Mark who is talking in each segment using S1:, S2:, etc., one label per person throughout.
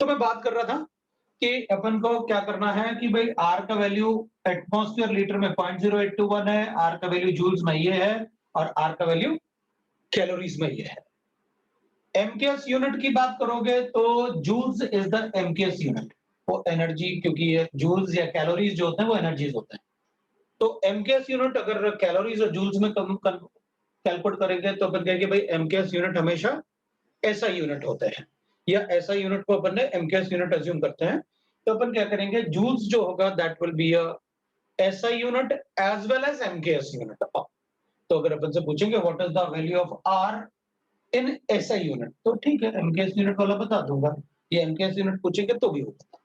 S1: तो मैं बात कर रहा था कि अपन को क्या करना है कि भाई आर का वैल्यू एटमॉस्फेयर लीटर में 0.0821 है, आर का वैल्यू जूल्स में ये है और आर का वैल्यू कैलोरीज में ये है। एमकेएस यूनिट की बात करोगे तो joules is the MKS unit. वो एनर्जी, क्योंकि ये जूल्स या कैलोरीज जो होते हैं वो एनर्जीज होते हैं। तो एमकेएस यूनिट अगर कैलोरीज और जूल्स में कैलकुलेट करेंगे तो अपन कहेंगे भाई एमकेएस यूनिट हमेशा एसआई यूनिट होते हैं, या एसआई यूनिट को अपन ने एमकेएस यूनिट अज्यूम करते हैं। तो अपन क्या करेंगे, जूल्स जो होगा that will be a SI unit as well as MKS unit. तो अगर अपन से पूछेंगे what is the value of R in SI unit, तो ठीक है एमकेएस यूनिट वाला बता दूंगा, ये एमकेएस यूनिट पूछेंगे तो भी होगा।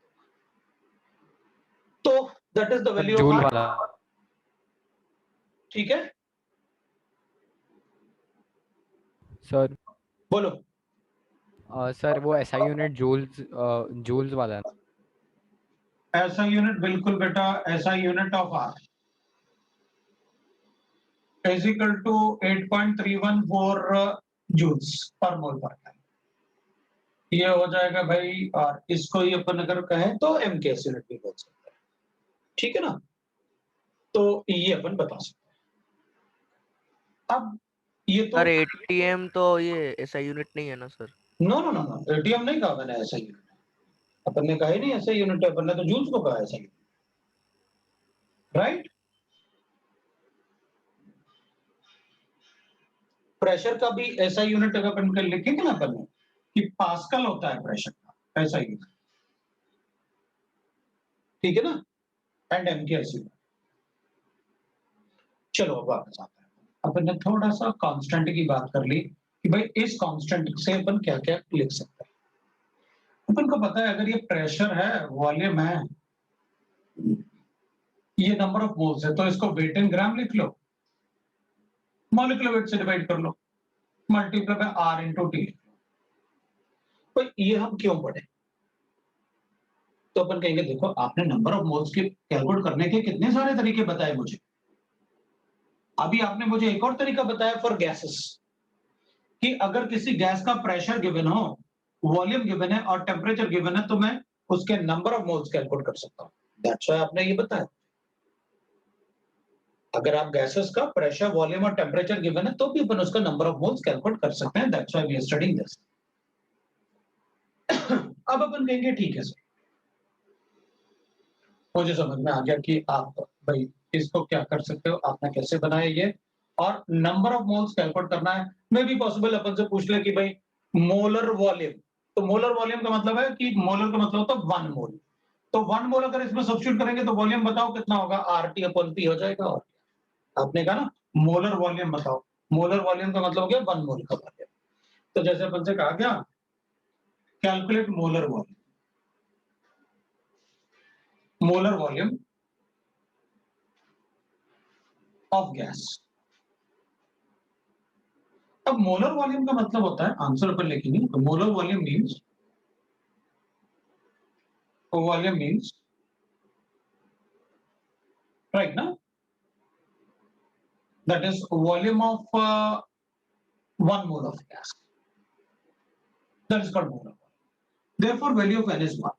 S1: तो that is the value of
S2: joule
S1: R.
S2: वाला।
S1: ठीक है,
S2: सर
S1: बोलो।
S2: सर वो एसआई यूनिट जूल्स वाला है।
S1: एसआई यूनिट बिल्कुल बेटा, SI unit of R is equal to 8.314 joules per mole पर टाइम। ये हो जाएगा भाई, और इसको ही अपन अगर कहें तो एमकेएस यूनिट भी बोल सकते हैं। ठीक है ना, तो ये अपन बता सकते हैं। अब ये तो
S3: सर एटीएम तो ये ऐसा यूनिट नहीं है ना sir?
S1: No no no no, ATM नहीं कहा मैंने, ऐसा यूनिट है। अपन ने कहा ही नहीं ऐसा यूनिट है, अपन ने तो जूल्स को कहा ऐसा यूनिट, राइट। प्रेशर का भी ऐसा यूनिट अगर अपन कर लिखेंगे ना अपन ने कि पास्कल होता है प्रेशर का, ऐसा यूनिट। ठीक है ना, एंड एमकेएस यूनिट। चलो अब वापस आते हैं, अपन ने थोड़ा सा कांस्टेंट की बात कर ली कि भाई इस कांस्टेंट से अपन क्या क्या लिख सकते हैं। अपन को पता है अगर ये प्रेशर है, वॉल्यूम है, ये नंबर ऑफ मोल्स है, तो इसको वेट इन ग्राम लिख लो, मॉलिक्यूलर वेट से डिवाइड कर लो, multiply by R into T. तो ये हम क्यों पढ़े, तो अपन कहेंगे देखो आपने नंबर ऑफ मोल्स के कैलकुलेट करने के कितने सारे तरीके बताए मुझे। अभी आपने मुझे एक और तरीका बताया फॉर गैसेस, कि अगर किसी गैस का प्रेशर गिवन हो, वॉल्यूम गिवन है और टेम्परेचर गिवन है, तो मैं उसके नंबर ऑफ मोल्स कैलकुलेट कर सकता हूं। दैट्स व्हाई आपने ये बताया। अगर आप गैसेस का प्रेशर, वॉल्यूम और टेम्परेचर गिवन है तो भी अपन उसका नंबर ऑफ मोल्स कैलकुलेट कर सकते हैं। That's why we are studying this. अब अपन कहेंगे ठीक है सर, मुझे समझ में आ गया कि आप भाई इसको क्या कर सकते हो, आपने कैसे बनाया ये, और नंबर ऑफ मोल्स कैलकुलेट करना है। मे भी पॉसिबल अपन से पूछ ले कि भाई मोलर वॉल्यूम, तो मोलर वॉल्यूम का मतलब है कि मोलर का मतलब होता है 1 मोल। तो 1 मोल अगर इसमें सब्स्टिट्यूट करेंगे तो वॉल्यूम बताओ कितना होगा, आरटी अपॉन पी हो जाएगा। और आपने कहा ना मोलर वॉल्यूम बताओ, मोलर वॉल्यूम का मतलब हो गया 1 मोल का वॉल्यूम। तो जैसे अपन से कहा गया calculate molar volume, molar volume of gas. अब मोलर वॉल्यूम का मतलब होता है, आंसर पर लिखेंगे तो मोलर वॉल्यूम मीन्स राइट ना, that is volume of 1 mole of gas, that is called molar volume. Therefore value of n is 1.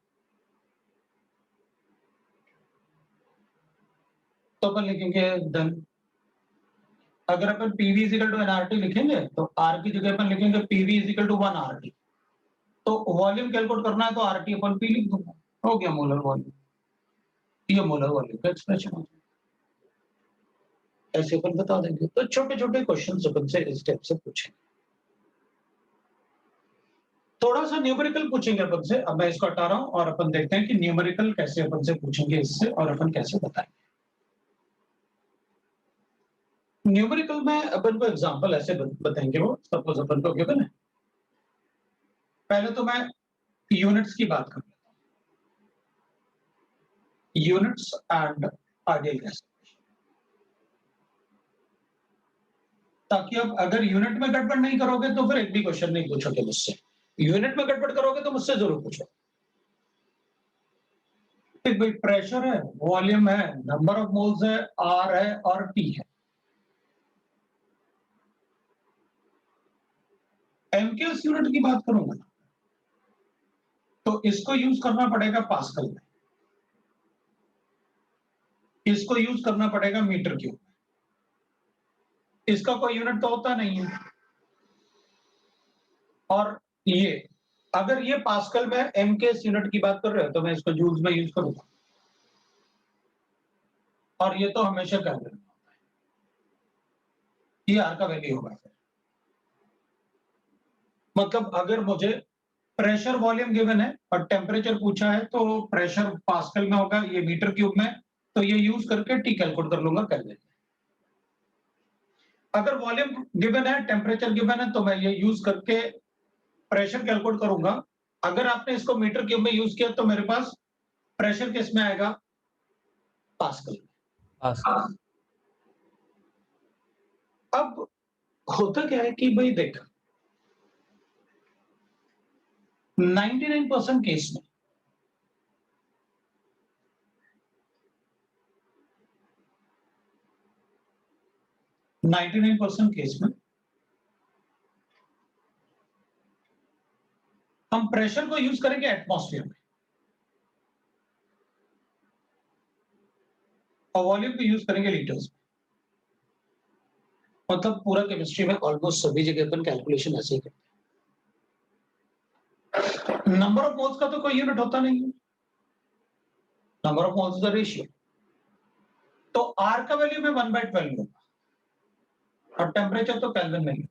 S1: तो अपन लिखेंगे then, अगर अपन PV is equal to nRT लिखेंगे तो R की जगह अपन लिखेंगे PV is equal to 1 RT। तो वॉल्यूम कैलकुलेट करना है तो RT अपन P लिख दूंगा, हो गया मोलर वॉल्यूम। ये मोलर वॉल्यूम का एक्सप्रेशन हो जाएगा, ऐसे अपन बता देंगे। तो छोटे छोटे क्वेश्चन अपन से इस टाइप से पूछेंगे, थोड़ा सा न्यूमेरिकल पूछेंगे अपन से। अब मैं इसको हटा रहा हूं और अपन देखते हैं कि न्यूमेरिकल कैसे अपन से पूछेंगे इससे, और अपन कैसे बताएंगे। न्यूमेरिकल में अपन को एग्जांपल ऐसे बताएंगे, वो सपोज अपन को गिवन है। पहले तो मैं यूनिट्स की बात कर लेता हूं, यूनिट्स एंड आइडियल गैस, ताकि अब अगर यूनिट में गड़बड़ नहीं करोगे तो फिर एक भी क्वेश्चन नहीं पूछोगे मुझसे। यूनिट में गड़बड़ करोगे तो मुझसे जरूर पूछो। भाई प्रेशर है, वॉल्यूम है, नंबर ऑफ मोल्स है, आर है और टी है। एमकेएस यूनिट की बात करूंगा ना, तो इसको यूज करना पड़ेगा पास्कल में, इसको यूज करना पड़ेगा मीटर क्यूब में, इसका कोई यूनिट तो होता नहीं है। और ये अगर ये पास्कल में एमकेएस यूनिट की बात कर रहे हो तो मैं इसको जूल्स में यूज करूंगा, और ये तो हमेशा केल्विन में होता है, ये आर का वैल्यू होगा। मतलब अगर मुझे प्रेशर वॉल्यूम गिवन है और टेम्परेचर पूछा है तो प्रेशर पास्कल में होगा, ये मीटर क्यूब में, तो ये यूज करके टी कैलकुलेट कर लूंगा केल्विन में। अगर वॉल्यूम गिवन है, टेम्परेचर गिवन है, तो मैं ये यूज करके प्रेशर कैलकुलेट करूंगा। अगर आपने इसको मीटर क्यूब में यूज किया तो मेरे पास प्रेशर किस में आएगा, पास्कल में। अब होता क्या है कि भाई देख 99% केस में केस में हम प्रेशर को यूज करेंगे एटमॉस्फेयर में और वॉल्यूम को यूज करेंगे लीटर्स में। मतलब पूरा केमिस्ट्री में ऑलमोस्ट सभी जगह अपन कैलकुलेशन ऐसे ही करते हैं। नंबर ऑफ मोल्स का तो कोई यूनिट होता नहीं है, number of moles is the ratio. तो आर का वैल्यू में 1/12 होगा और टेम्परेचर तो केल्विन में ही,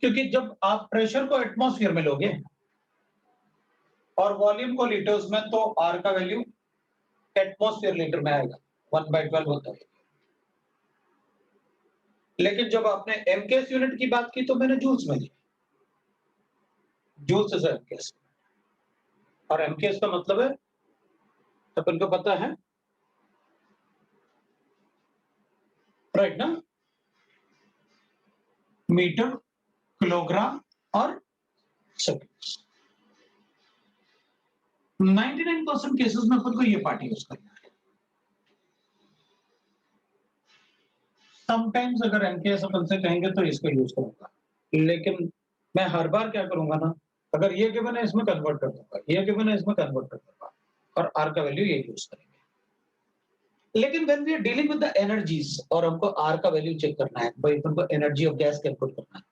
S1: क्योंकि जब आप प्रेशर को एटमॉस्फेयर में लोगे और वॉल्यूम को लीटर्स में, तो आर का वैल्यू एटमॉस्फेयर लीटर में आएगा, 1/12 होता है। लेकिन जब आपने एमकेएस यूनिट की बात की तो मैंने जूल्स में ली, जूल्स इज एमकेएस, और एमकेएस का मतलब है अपन को पता है, राइट ना, मीटर, किलोग्राम और सेकेंड्स। 99% केसेस में अपन को ये पार्ट यूज करना है। समटाइम्स अगर एमकेएस अपन से कहेंगे तो इसको यूज करूंगा, लेकिन मैं हर बार क्या करूंगा ना, अगर ये गिवन है इसमें कन्वर्ट कर दूंगा, ये गिवन है इसमें कन्वर्ट कर दूंगा, और आर का वैल्यू ये यूज करेंगे। लेकिन when we are dealing with the energies और हमको आर का वैल्यू चेक करना है, भाई अपन को एनर्जी ऑफ गैस कैलकुलेट करना है,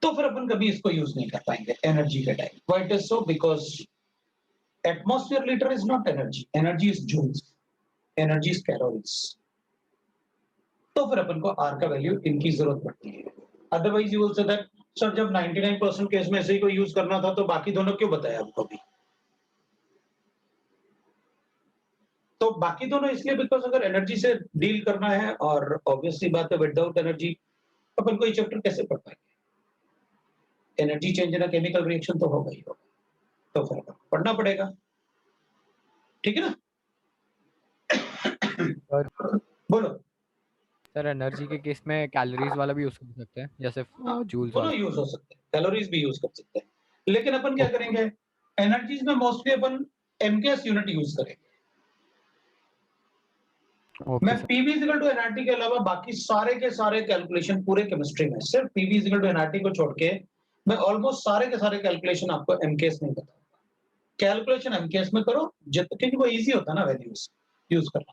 S1: तो फिर अपन कभी इसको यूज नहीं कर पाएंगे एनर्जी के time. Why it is so? Because atmosphere litre is not energy, energy is joules, energy is calories. तो फिर अपन को आर का वैल्यू इनकी जरूरत पड़ती है। Otherwise you will say that sir जब 99% केस में ऐसे ही को यूज करना था तो बाकी दोनों क्यों बताया आपको भी? तो बाकी दोनों इसलिए बिकॉज अगर एनर्जी से डील करना है, और ऑब्वियसली बात है विदाउट एनर्जी अपन को ये चैप्टर कैसे पढ़ पाएंगे? Energy change in a chemical reaction तो होगा ही होगा, तो फिर पढ़ना पड़ेगा, ठीक है ना?
S2: और
S1: बोलो।
S2: सर एनर्जी के केस में कैलोरीज वाला भी यूज कर सकते हैं, जैसे जूल्स
S1: दोनों
S2: वाला।
S1: यूज हो सकते हैं, कैलोरीज भी यूज कर सकते हैं, लेकिन अपन क्या करेंगे, एनर्जीज में मोस्टली अपन एमकेएस यूनिट यूज करेंगे। मैं
S2: okay sir.
S1: PV equal to NRT के अलावा बाकी सारे के सारे कैलकुलेशन पूरे केमिस्ट्री में सिर्फ पीवी इक्वल टू एनआरटी को छोड़ के मैं ऑलमोस्ट सारे के सारे कैलकुलेशन आपको एमकेएस में बताऊंगा। कैलकुलेशन एमकेएस में करो, क्योंकि वो इजी होता है ना वैल्यूज यूज करना।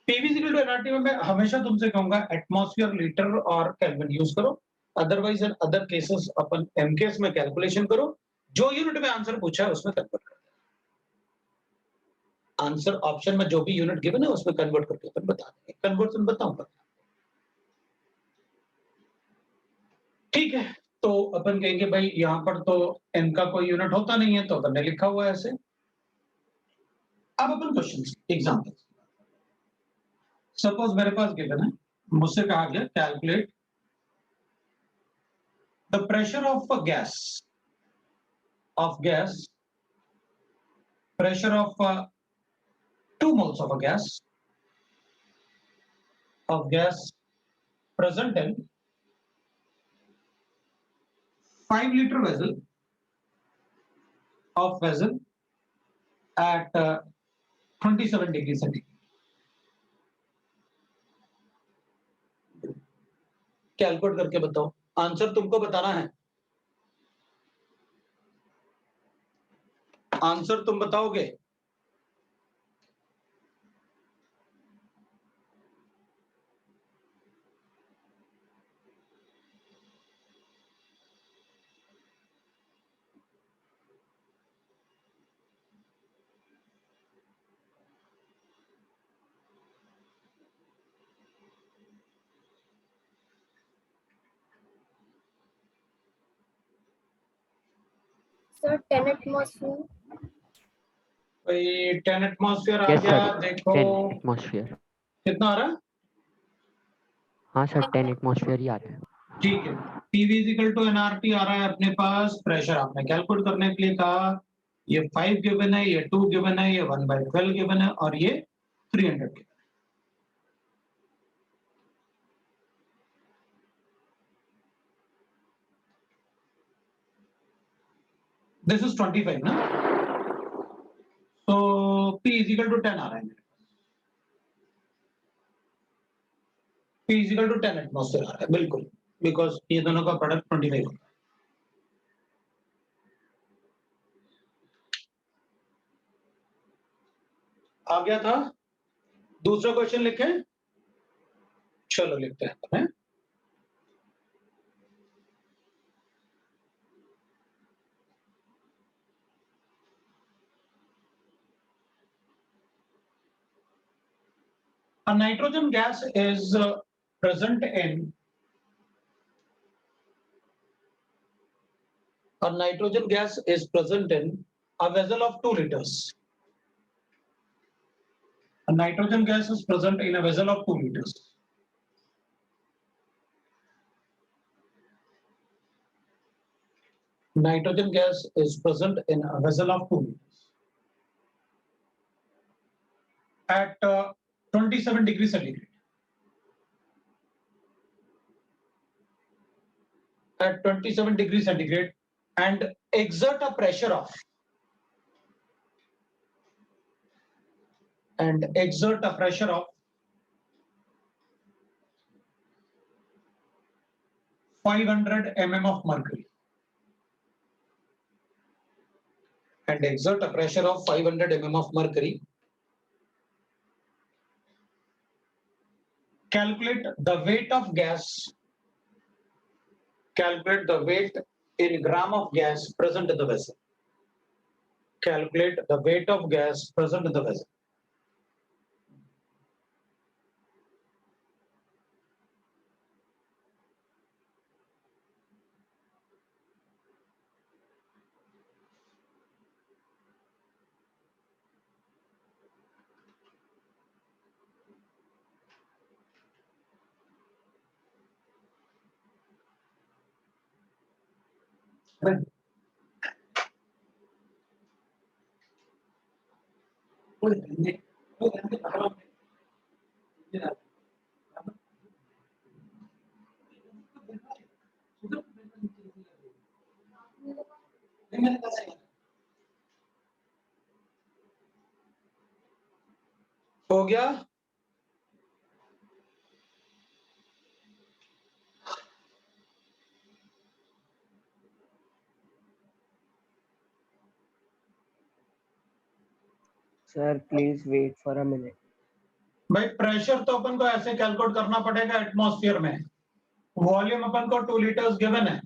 S1: पीवी इक्वल टू एनआरटी में मैं हमेशा तुमसे कहूंगा एटमॉस्फेयर, लीटर और केल्विन यूज करो। Otherwise in other cases upon MKS में कैलकुलेशन करो, जो यूनिट में आंसर पूछा है उसमें कन्वर्ट कर देना। आंसर ऑप्शन में जो भी यूनिट गिवन है उसमें कन्वर्ट करके अपन बता देंगे, कन्वर्जन बताऊंगा। ठीक है, तो अपन कहेंगे भाई यहां पर तो एन का कोई यूनिट होता नहीं है, तो अपन ने लिखा हुआ है ऐसे। अब अपन क्वेश्चन एग्जाम्पल, सपोज मेरे पास गिवन है, मुझसे कहा गया calculate the pressure of a gas, pressure of 2 moles of a gas present in 5 liter vessel at 27 degrees centigrade. Calculate करके बताओ, आंसर तुमको बताना है। आंसर तुम बताओगे?
S4: Sir 10 atmosphere.
S1: भाई 10 एटमॉस्फेयर आ
S5: Yes,
S1: गया,
S5: sir.
S1: देखो
S5: 10 atmosphere.
S1: कितना आ रहा है?
S5: हाँ सर 10 atmosphere ही आ रहा है.
S1: ठीक है, PV इक्वल टू एनआरटी आ रहा है अपने पास। प्रेशर आपने कैलकुलेट करने के लिए कहा, ये 5 गिवन है, ये 2 गिवन है, ये 1/12 गिवन है और ये 300 गिवन। दिस इज 25 ना, तो P इज इक्वल टू 10 आ रहा है। P is equal to 10 atmosphere आ रहा है, बिल्कुल, बिकॉज ये दोनों का प्रोडक्ट 25 होता है। आ गया था? दूसरा क्वेश्चन लिखें? चलो लिखते हैं। A nitrogen gas is present in a vessel of 2 liters. A nitrogen gas is present in a vessel of 2 liters. Nitrogen gas is present in a vessel of 2 liters at 27 degrees centigrade. At 27 degrees centigrade and exert a pressure of 500 mm of mercury. And exert a pressure of 500 mm of mercury. Calculate the weight of gas. Calculate the weight in gram of gas present in the vessel. Calculate the weight of gas present in the vessel. हो गया?
S6: Sir please wait for a minute.
S1: भाई pressure तो अपन को ऐसे calculate करना पड़ेगा atmosphere में। वॉल्यूम अपन को 2 लीटर्स गिवन है।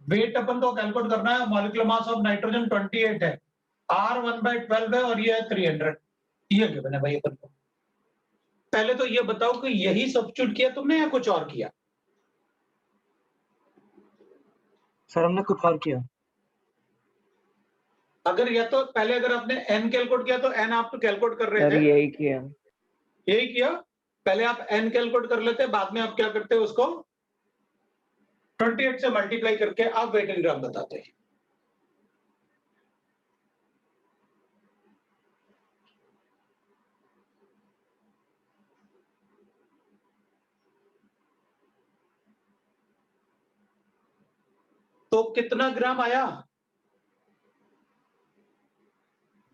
S1: वेट अपन को कैलकुलेट करना है, मॉलिक्यूलर मास ऑफ नाइट्रोजन 28 है, R 1/12 है और ये है 300। ये गिवन है भाई अपन को। पहले तो ये बताओ कि यही सब्स्टिट्यूट किया तुमने या कुछ और किया?
S6: सर हमने कुछ और किया।
S1: अगर या तो पहले अगर आपने n कैलकुलेट किया तो n आप तो कैलकुलेट कर रहे
S6: सर
S1: थे,
S6: यही किया।
S1: यही किया। पहले आप n कैलकुलेट कर लेते, बाद में आप क्या करते हैं, उसको 28 से मल्टीप्लाई करके आप वेट इन ग्राम बताते हैं। तो कितना ग्राम आया?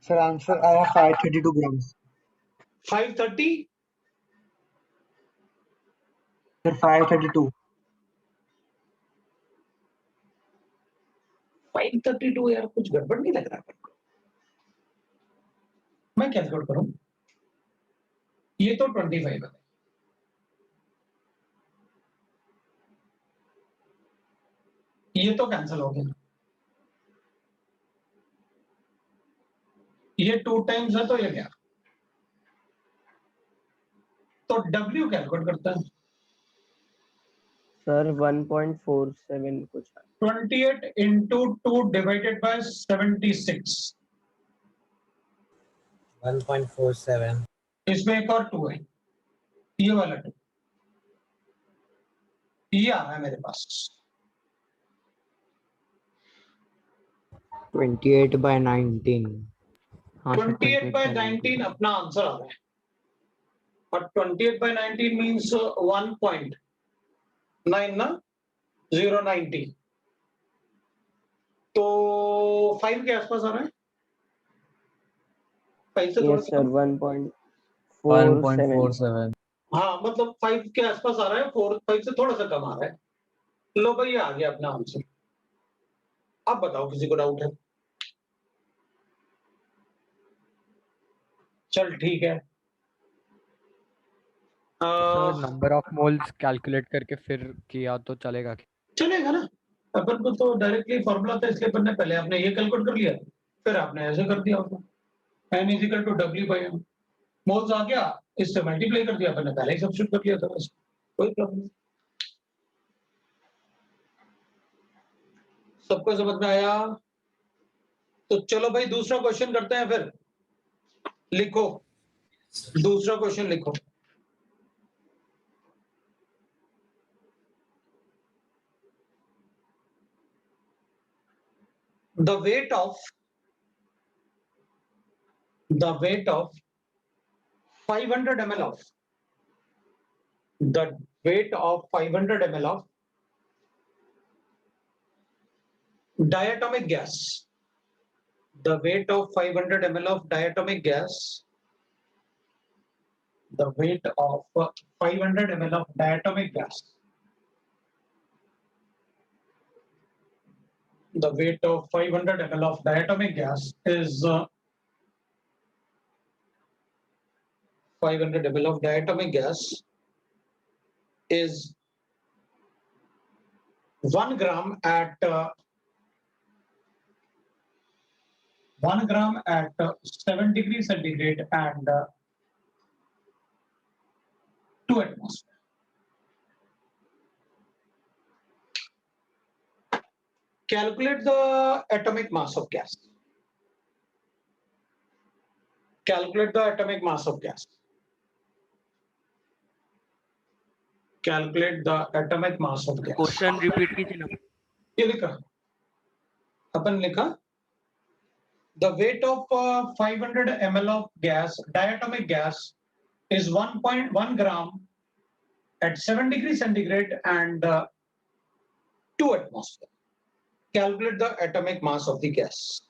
S6: सर आंसर आया 532 ग्राम।
S1: 530?
S6: सर 532।
S1: 532 यार, कुछ गड़बड़ नहीं लग रहा है। मैं कैलकुलेट करूं, ये तो 25 है, ये तो कैंसिल हो गया, ये 2 टाइम्स है तो ये गया, तो W कैलकुलेट करता है
S7: सर 1.47 कुछ है।
S1: 28 into 2 divided by 76,
S8: 1.47
S1: इसमें एक और 2 है, ये वाला 2, ये आ रहा है मेरे पास
S5: 28/19। हाँ सर
S1: 28/19 अपना आंसर आ रहा है, और 28/19 मीन्स 1.9 ना, 090, तो 5 के आसपास आ रहा है, 5 से थोड़ा
S7: यस
S1: सा
S7: सर
S1: कम।
S7: 1.47।
S1: हाँ मतलब 5 के आसपास आ रहा है, 5 से थोड़ा सा कम आ रहा है। लो भाई ये आ गया अपना आंसर। अब बताओ किसी को डाउट है? चल ठीक है।
S2: Sir number of moles calculate करके फिर किया तो चलेगा क्या?
S1: चलेगा ना, अपन को तो डायरेक्टली फॉर्मूला था इसलिए अपन ने पहले आपने ये कैलकुलेट कर लिया, फिर आपने ऐसे कर दिया होता, n equal to W/m, moles आ गया, इससे मल्टीप्लाई कर दिया, अपन ने पहले ही सब्स्टिट्यूट कर लिया था, बस कोई प्रॉब्लम नहीं। सबको समझ में आया? तो चलो भाई दूसरा क्वेश्चन करते हैं फिर। लिखो दूसरा क्वेश्चन लिखो। The weight of 500 ml of the weight of 500 ml of diatomic gas. The weight of 500 ml of diatomic gas. The weight of 500 ml of diatomic gas. The weight of 500 ml of diatomic gas is 500 ml of diatomic gas is 1 gram at 1 gram at 7 degrees centigrade and 2 atmosphere. Calculate the atomic mass of gas. Calculate the atomic mass of gas. Calculate the atomic mass of gas.
S3: Question repeat कीजिए ना।
S1: ये लिखा अपन लिखा the weight of 500 ml of gas, diatomic gas, is 1.1 gram at 7 degrees centigrade and 2 atmosphere. Calculate the atomic mass of the gas.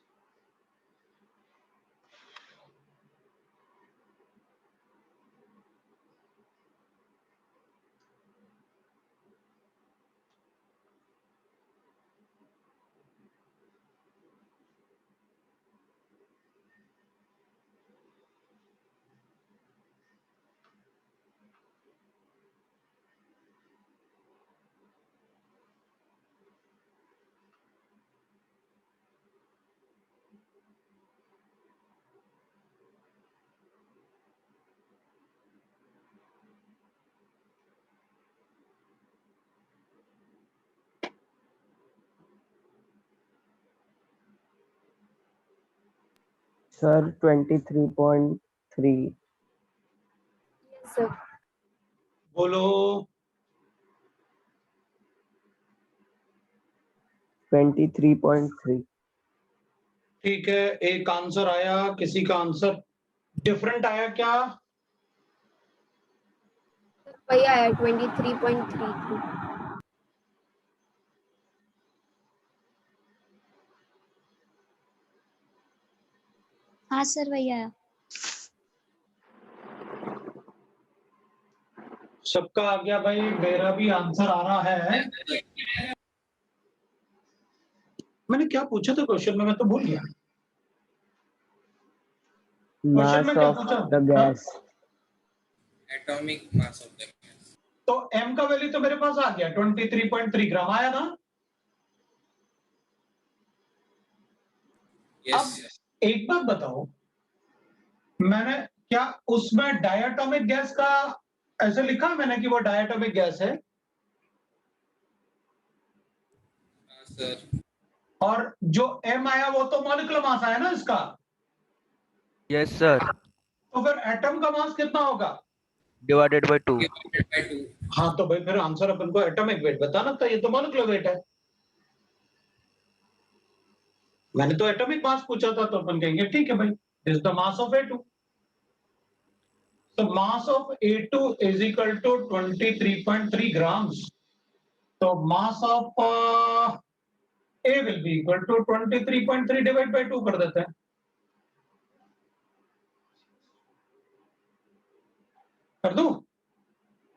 S7: Sir 23.3।
S4: Yes, sir.
S1: बोलो
S7: 23.3।
S1: ठीक है, एक answer आया, किसी का आंसर डिफरेंट आया क्या?
S4: वही आया 23.33।
S9: हाँ सर वही आया।
S1: सबका आ गया भाई, मेरा भी आंसर आ रहा है। मैंने क्या पूछा था क्वेश्चन में, मैं तो भूल गया। क्वेश्चन में
S7: mass
S1: क्या
S7: of
S1: पूछा?
S7: the
S1: हाँ?
S7: gas.
S10: atomic mass of the gas.
S1: तो m का वैल्यू तो मेरे पास आ गया 23.3 ग्राम आया ना।
S10: Yes,
S1: अब एक बात बताओ, मैंने क्या उसमें डायटोमिक गैस का ऐसे लिखा है मैंने कि वो डायटोमिक गैस है,
S10: sir.
S1: और जो m आया वो तो मॉलिक्यूलर मास आया ना इसका,
S3: यस सर,
S1: तो फिर एटम का मास कितना होगा?
S3: Divided by 2।
S10: Divided by 2.
S1: हाँ तो भाई फिर आंसर अपन को एटॉमिक वेट बताना था, ये तो मॉलिक्यूलर वेट है। मैंने तो एटॉमिक मास पूछा था, तो अपन कहेंगे ठीक है भाई, this the mass of A2। So mass of A2 is equal to 23.3 grams. So mass of A will be equal to 23.3 divided by 2 कर देते हैं। कर दूं?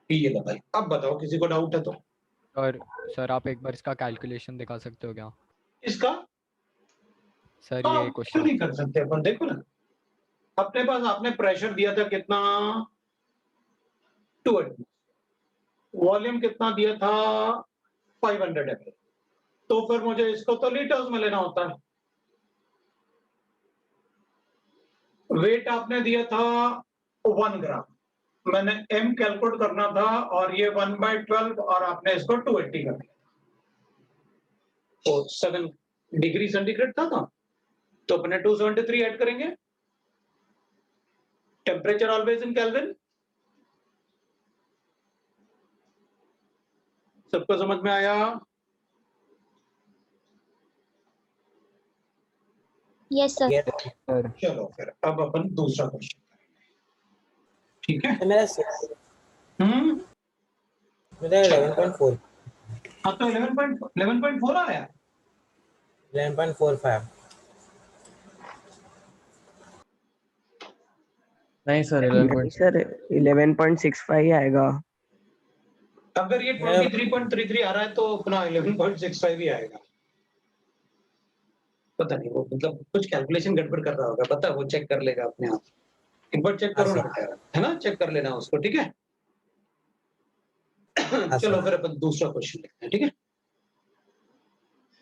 S1: ये लो भाई, अब बताओ किसी को डाउट है तो।
S2: और सर आप एक बार इसका कैलकुलेशन दिखा सकते हो क्या?
S1: इसका
S2: सर
S1: हाँ,
S2: ये
S1: क्यों
S2: क्वेश्चन
S1: नहीं कर सकते अपन, देखो ना अपने पास आपने प्रेशर दिया था कितना, 2 atmosphere, वॉल्यूम कितना दिया था 500 ml, तो फिर मुझे इसको तो लीटर्स में लेना होता है। वेट आपने दिया था 1 ग्राम, मैंने m कैलकुलेट करना था और ये 1/12 और आपने इसको 280 कर दिया, तो 7 डिग्री सेंटीग्रेड था ना, तो अपने 273 ऐड करेंगे। टेम्परेचर ऑलवेज इन केल्विन, सबको समझ में आया?
S9: Yes sir.
S8: Yes.
S2: सर
S1: चलो फिर अब अपन दूसरा क्वेश्चन करेंगे, ठीक है?
S8: मेरा मेरा 11.4
S1: हाँ तो 11.4 आया।
S8: 11.45
S2: नहीं सर
S7: नहीं सर 11.65 आएगा।
S1: अगर ये 23.33 आ रहा है तो अपना 11.65 ही आएगा। पता नहीं वो मतलब कुछ कैलकुलेशन गड़बड़ कर रहा होगा, पता है, वो चेक कर लेगा अपने आप। एक बार चेक करो ना बेटा, है ना, चेक कर लेना उसको, ठीक है? चलो फिर अपन दूसरा क्वेश्चन देखते हैं, ठीक है?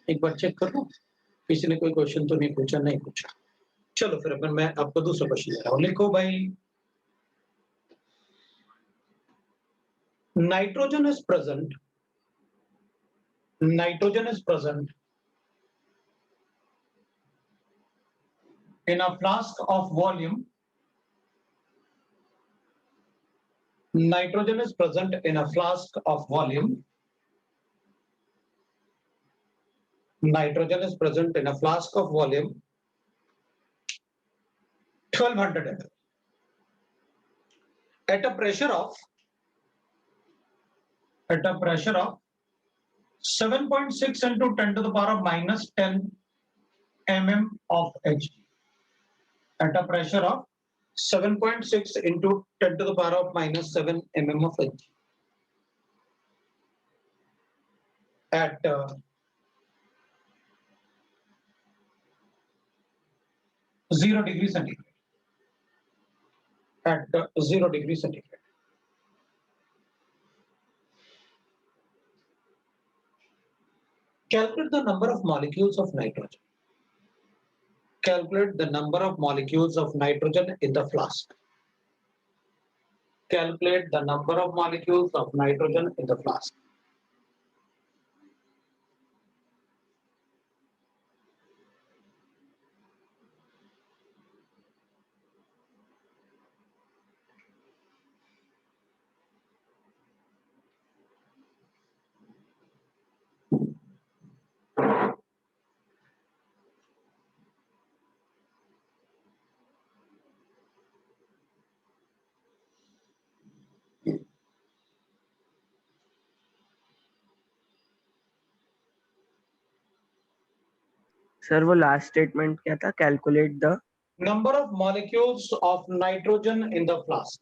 S1: एक बार चेक कर लो, किसी ने कोई क्वेश्चन तो नहीं पूछा, नहीं पूछा। चलो फिर अपन, मैं आपको दूसरा क्वेश्चन दे रहा हूँ, लिखो भाई। Nitrogen is present, nitrogen is present in a flask of volume. Nitrogen is present in a flask of volume. Nitrogen is present in a flask of volume 1200 ml at a pressure of 7.6 into 10 to the power of minus 10 mm of Hg. At a pressure of 7.6 into 10 to the power of minus 7 mm of Hg. At 0 degree centigrade. At 0 degree centigrade. Calculate the number of molecules of nitrogen. Calculate the number of molecules of nitrogen in the flask. Calculate the number of molecules of nitrogen in the flask.
S7: Sir वो last statement क्या था? Calculate the
S1: Number of molecules of nitrogen in the flask.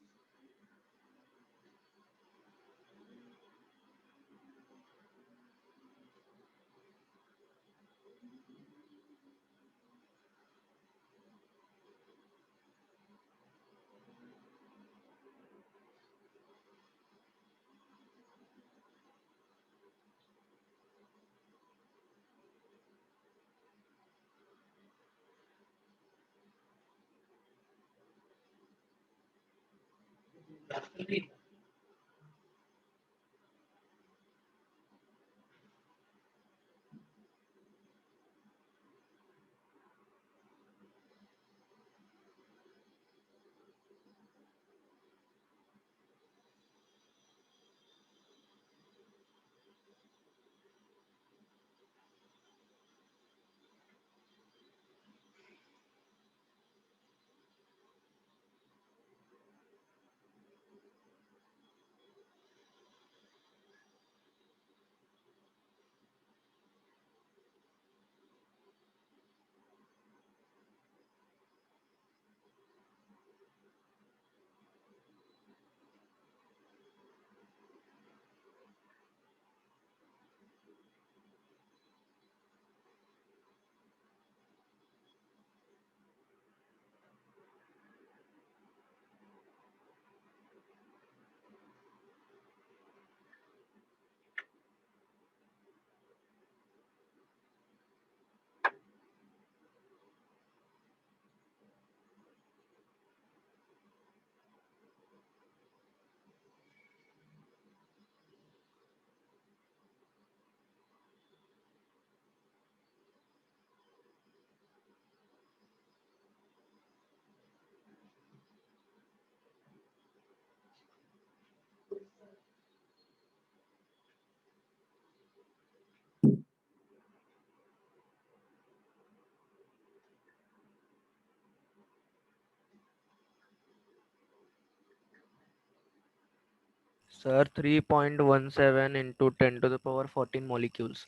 S3: Sir, 3.17 into 10 to the power 14 molecules.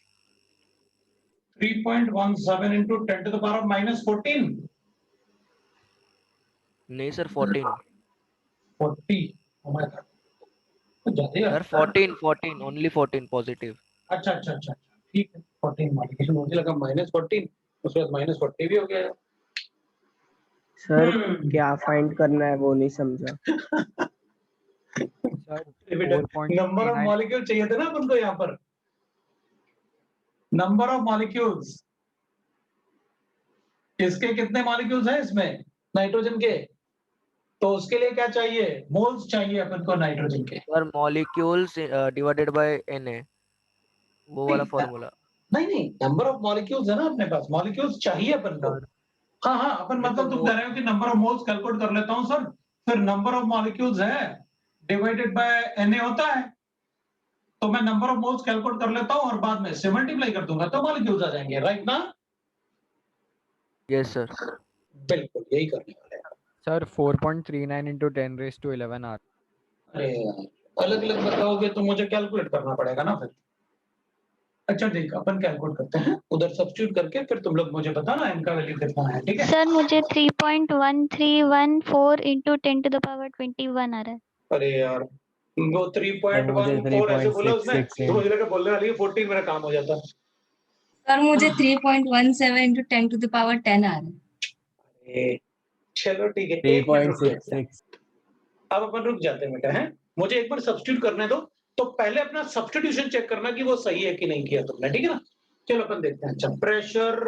S1: 3.17 into 10 to the power of minus 14.
S3: नहीं sir, 14.
S1: 40. Oh my god. कुछ ज्यादा ही
S3: Sir,
S1: आता है।
S3: 14, only 14 positive.
S1: अच्छा अच्छा अच्छा अच्छा, ठीक है 14 मॉलिक्यूल, मुझे लगा माइनस 14, उसके बाद माइनस 40 भी हो गया।
S7: सर क्या फाइंड करना है वो नहीं समझा।
S2: सर
S1: नंबर ऑफ
S2: 4.39
S1: मॉलिक्यूल चाहिए थे ना अपन को यहाँ पर, नंबर ऑफ मॉलिक्यूल्स। इसके कितने मॉलिक्यूल्स हैं इसमें नाइट्रोजन के, तो उसके लिए क्या चाहिए, मोल्स चाहिए अपन को नाइट्रोजन के।
S3: Sir, molecules divided by Na. वो वाला फॉर्मूला।
S1: नहीं नहीं, नंबर ऑफ मॉलिक्यूल्स है ना अपने पास, मॉलिक्यूल्स चाहिए अपन को। हाँ हाँ, अपन
S3: नहीं तो
S1: मतलब तुम कह रहे हो कि नंबर ऑफ मोल्स कैलकुलेट कर लेता हूँ सर, फिर नंबर ऑफ मॉलिक्यूल्स है डिवाइडेड बाय Na होता है, तो मैं नंबर ऑफ मोल्स कैलकुलेट कर लेता हूँ और बाद में से मल्टीप्लाई कर दूंगा तो मॉलिक्यूल्स आ जाएंगे, राइट ना?
S3: Yes sir.
S1: बिल्कुल यही करने वाले हैं।
S2: Sir 4.39 into 10 raised to 11 R.
S1: अरे यार, अलग अलग बताओगे तो मुझे कैलकुलेट करना पड़ेगा ना फिर। अच्छा ठीक है, अपन कैलकुलेट करते हैं उधर सब्स्टिट्यूट करके, फिर तुम लोग मुझे बताना इनका वैल्यू कितना है, ठीक है?
S9: सर मुझे 3.1314 into 10 to the power 21 आ रहा है।
S1: अरे यार, वो 3.14 ऐसे बोला उसने, तो मुझे लगा बोलने वाली है 14, मेरा काम हो जाता।
S11: सर मुझे 3.17 into 10 to the power 10 आ रहा है।
S1: अरे, चलो ठीक है, 3.66। अब अपन रुक जाते हैं बेटा, हैं? मुझे एक बार सब्स्टिट्यूट करने दो, तो पहले अपना सब्स्टिट्यूशन चेक करना कि वो सही है कि नहीं किया तुमने, ठीक है ना? चलो अपन देखते हैं। अच्छा, प्रेशर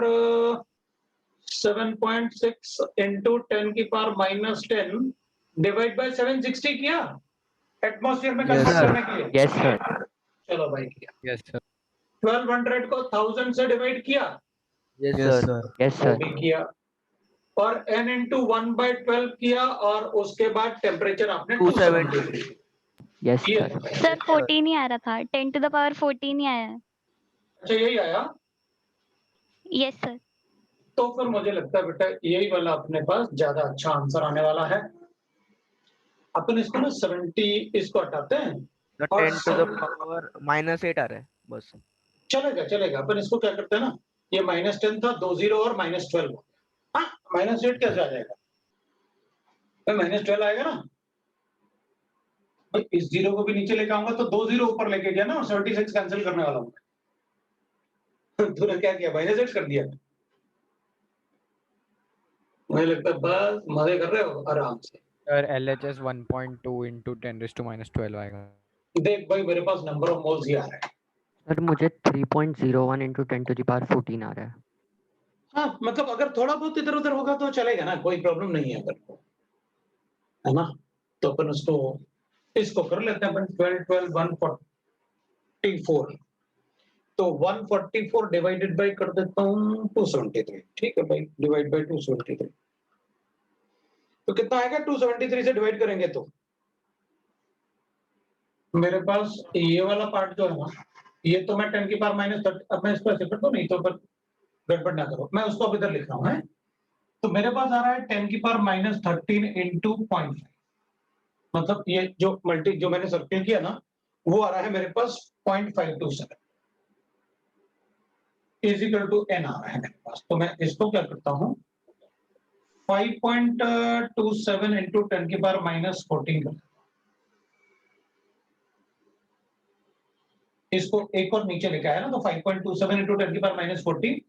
S1: 7.6 into 10 की पावर -10 डिवाइड बाय 760 किया एटमॉस्फेयर में
S3: Yes,
S1: कन्वर्ट
S3: sir.
S1: करने के लिए।
S5: Yes, sir.
S1: चलो भाई किया।
S2: Yes, sir.
S1: 1200 को 1000 से डिवाइड किया,
S3: Yes sir.
S5: Yes,
S1: वो
S5: sir.
S1: भी किया, और n into 1/12 किया, और उसके बाद टेम्परेचर आपने 270
S5: Yes,
S1: किया।
S5: sir.
S9: सर 14 ही आ रहा था, 10 to the power 14 ही आया है।
S1: अच्छा यही आया,
S9: यस सर।
S1: तो फिर मुझे लगता है बेटा यही वाला अपने पास ज्यादा अच्छा आंसर आने वाला है। अपन इसको ना 70 इसको हटाते हैं,
S3: The
S1: और
S3: 10 to the power -8 आ रहा है बस।
S1: चलेगा चलेगा। अपन इसको क्या करते हैं ना, ये -10 था, 2 0 और -12, हाँ -8 कैसे आ जाएगा, -12 आएगा ना, भाई इस जीरो को भी नीचे लेके आऊंगा तो 2 0 ऊपर लेके गया ना, और 76 कैंसिल करने वाला हूँ। तूने क्या किया, -8 कर दिया। मुझे लगता है बस मजे कर रहे हो आराम से।
S2: Sir LHS 1.2 into 10 raised to -12 आएगा।
S1: देख भाई मेरे पास नंबर ऑफ मोल्स ही आ रहा है।
S5: सर मुझे 3.01 into 10 to the power 14 आ रहा है।
S1: हाँ मतलब अगर थोड़ा बहुत इधर उधर होगा तो चलेगा ना, कोई प्रॉब्लम नहीं है अपन को, है ना? तो अपन इसको कर लेते हैं अपन 12 12 144, तो 144 डिवाइडेड बाय कर देता हूं 273, ठीक है भाई, डिवाइड बाय 273, तो कितना आएगा 273 से डिवाइड करेंगे तो मेरे पास ये वाला पार्ट जो है ना, ये तो मैं 10 की पावर -30, अब मैं इसको ऐसे कर दूं, नहीं तो पर गड़बड़ ना करो, मैं उसको अब इधर लिख रहा हूं है। तो मेरे पास आ रहा है 10 की पावर -13 इंटू 0.5, मतलब ये जो मैंने सर्किल किया ना, वो आ रहा है मेरे पास 0.527 इजिकल टू n आ रहा है मेरे पास। तो मैं इसको क्या करता हूं, 5.27 इंटू 10 की पावर -14 कर, इसको एक और नीचे लेके आया ना, तो 5.27 इंटू 10 की पावर -14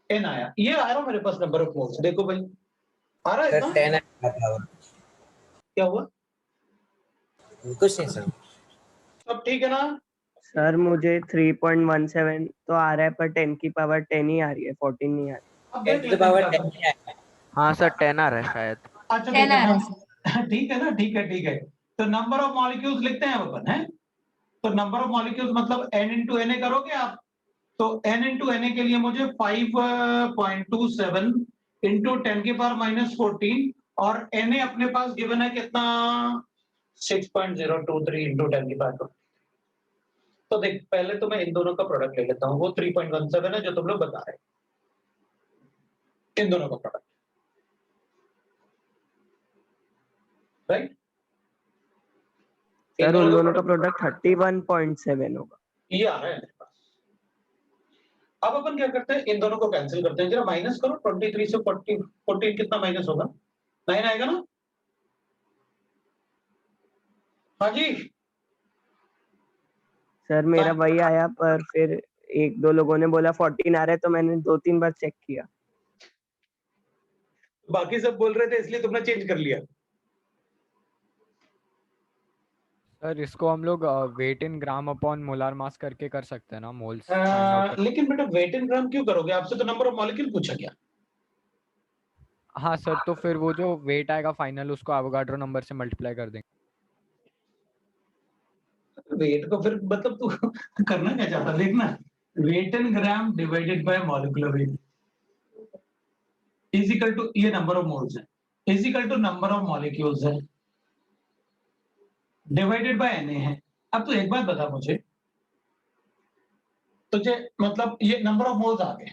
S1: n आया। ये आ रहा है मेरे पास नंबर ऑफ मोल्स, देखो भाई आ रहा है
S8: सर
S1: इतना?
S8: 10 पावर।
S1: क्या हुआ?
S8: कुछ नहीं सर।
S1: सब ठीक है ना?
S7: सर मुझे 3.17 तो आ रहा है, पर 10 की पावर 10 ही आ रही है, 14 नहीं आ रही।
S1: अब
S8: 10
S1: देख
S8: to the
S1: लेते हैं
S8: power
S1: क्या
S8: 10
S1: करना है।
S8: ही आएगा।
S3: हाँ सर 10 आ रहा है शायद।
S1: अच्छा
S11: 10
S1: ठीक है
S11: आ रहा है
S1: ना,
S11: सर।
S1: ठीक है ना, ठीक है। तो नंबर ऑफ मॉलिक्यूल्स लिखते हैं अपन, है? तो नंबर ऑफ मॉलिक्यूल्स मतलब n इंटू Na करोगे आप, तो n इंटू Na के लिए मुझे 5.27 इंटू 10 की पावर -14, और Na अपने पास गिवन है कितना, 6.023 इंटू 10 की पावर। तो देख पहले तो मैं इन दोनों का प्रोडक्ट ले लेता हूं, वो 3.17 है जो तुम लोग बता रहे, इन दोनों का प्रोडक्ट, राइट?
S7: सर उन दोनों का प्रोडक्ट 31.7 होगा।
S1: ये आ रहा है मेरे पास। अब अपन क्या करते हैं, इन दोनों को कैंसिल करते हैं, जरा माइनस करो, 23 से 14 कितना माइनस होगा, 9 आएगा ना? हाँ जी
S7: सर मेरा वही आया, पर फिर एक दो लोगों ने बोला 14 आ रहा है, तो मैंने 2-3 बार चेक किया।
S1: बाकी सब बोल रहे थे इसलिए तुमने चेंज कर लिया।
S2: सर इसको हम लोग wait in gram upon molar मास करके कर सकते हैं ना, मोल्स फाइंड आउट कर।
S1: लेकिन बेटा वेट इन ग्राम क्यों करोगे, आपसे तो नंबर ऑफ मॉलिक्यूल पूछा गया।
S2: हाँ सर, तो फिर वो जो वेट आएगा फाइनल उसको एवोगाड्रो नंबर से मल्टीप्लाई कर देंगे।
S1: वेट को फिर मतलब तू करना क्या चाहता, देखना, weight in gram divided by molecular weight is equal to, ये नंबर ऑफ मोल्स है, is equal to number of molecules है डिवाइडेड बाय Na है। अब तो एक बात बता मुझे, तुझे मतलब ये नंबर ऑफ मोल्स आ गए,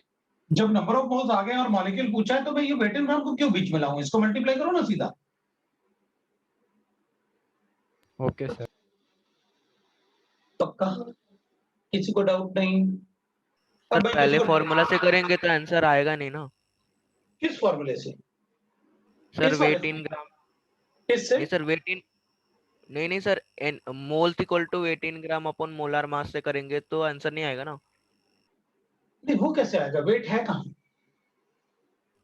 S1: जब नंबर ऑफ मोल्स आ गए और मॉलिक्यूल पूछा है, तो मैं ये वेट इन ग्राम को क्यों बीच में लाऊं, इसको मल्टीप्लाई करो ना सीधा।
S2: Okay sir.
S1: पक्का? किसी को डाउट नहीं?
S3: सर
S1: अब भाई
S3: पहले
S1: किसको,
S3: फॉर्मूला से करेंगे तो आंसर आएगा नहीं ना।
S1: किस फॉर्मूले से?
S3: सर
S1: इस वाले
S3: वेट इन ग्राम,
S1: इससे?
S3: नहीं सर वेट इन, नहीं sir, moles equal to weight in gram upon molar mass से करेंगे तो आंसर नहीं आएगा ना।
S1: नहीं वो कैसे आएगा, वेट है कहाँ?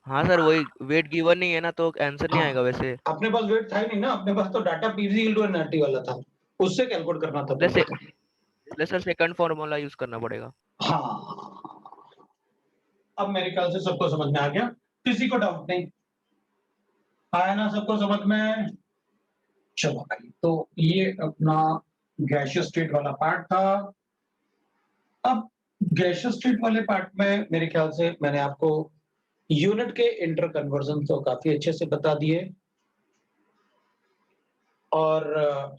S3: हाँ सर वही वेट गिवन नहीं है ना, तो आंसर नहीं
S1: हाँ,
S3: आएगा वैसे।
S1: अपने पास वेट था ही नहीं ना, अपने पास तो data PV equal to NRT वाला था, उससे कैलकुलेट करना था
S3: वैसे
S1: तुमको।
S3: सर सेकंड फॉर्मूला यूज करना पड़ेगा।
S1: हाँ, अब मेरे ख्याल से सबको समझ में आ गया, किसी को डाउट नहीं आया ना, सबको समझ में? चलो भाई, तो ये अपना गैसियस स्टेट वाला पार्ट था। अब गैसियस स्टेट वाले पार्ट में मेरे ख्याल से मैंने आपको यूनिट के इंटर कन्वर्जन तो काफी अच्छे से बता दिए, और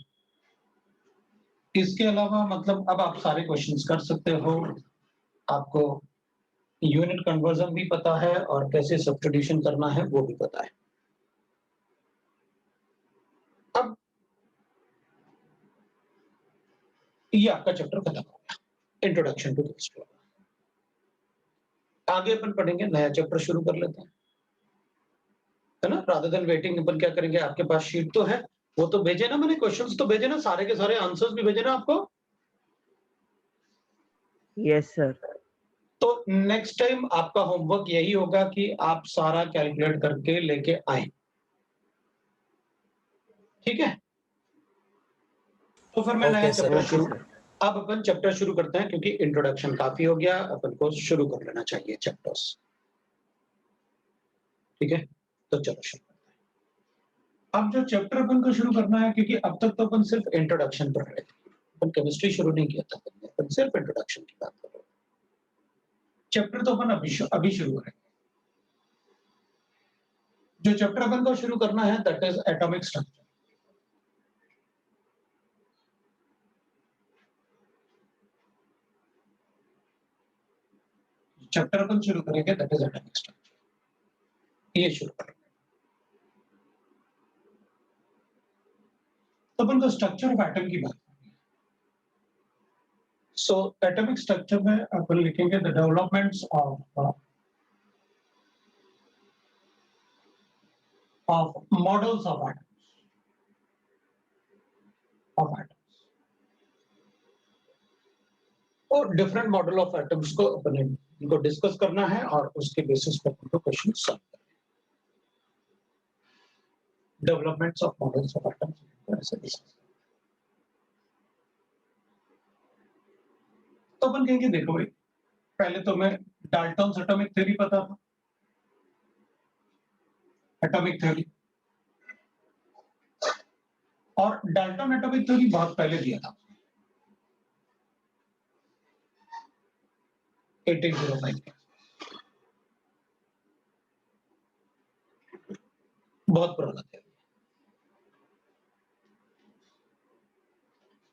S1: इसके अलावा मतलब अब आप सारे क्वेश्चंस कर सकते हो, आपको यूनिट कन्वर्जन भी पता है और कैसे सब्स्टिट्यूशन करना है वो भी पता है। अब ये आपका चैप्टर खत्म हो गया, इंट्रोडक्शन टू केमिस्ट्री। आगे अपन पढ़ेंगे, नया चैप्टर शुरू कर लेते हैं, है ना? रादर देन वेटिंग अपन क्या करेंगे, आपके पास शीट तो है, वो तो भेजे ना, मैंने क्वेश्चंस तो भेजे ना, सारे के सारे आंसर्स भी भेजे ना आपको।
S7: Yes sir.
S1: तो नेक्स्ट टाइम आपका होमवर्क यही होगा कि आप सारा कैलकुलेट करके लेके आए, ठीक है? तो फिर मैं नया
S8: ओके सर।
S1: चैप्टर
S7: ओके
S1: शुरू,
S7: सर।
S1: अब अपन चैप्टर शुरू करते हैं, क्योंकि इंट्रोडक्शन काफी हो गया, अपन को शुरू कर लेना चाहिए चैप्टर्स, ठीक है? तो चलो शुरू। अब जो चैप्टर अपन को शुरू करना है, क्योंकि अब तक तो अपन सिर्फ इंट्रोडक्शन पढ़ रहे थे, अपन केमिस्ट्री शुरू नहीं किया था, अपन सिर्फ इंट्रोडक्शन की बात कर रहे थे। चैप्टर तो अपन अभी शुरू करेंगे। जो चैप्टर अपन को शुरू करना है that is atomic structure. Chapter अपन शुरू करेंगे दैट इज एटॉमिक स्ट्रक्चर। ये शुरू करेंगे तो अपन को स्ट्रक्चर ऑफ एटम की बात करनी है। सो एटॉमिक स्ट्रक्चर में अपन लिखेंगे the developments of models of atoms और डिफरेंट मॉडल ऑफ एटम्स को अपने इनको डिस्कस करना है और उसके बेसिस पर उनको क्वेश्चन सॉल्व करना है। Developments of models of atoms ऐसे डिस्कस। तो अपन कहेंगे देखो भाई, पहले तो मैं डाल्टन्स एटॉमिक थ्योरी पता था, एटॉमिक थ्योरी, और डाल्टन एटॉमिक थ्योरी बहुत पहले दिया था 1805 में, बहुत पुराना थ्योरी।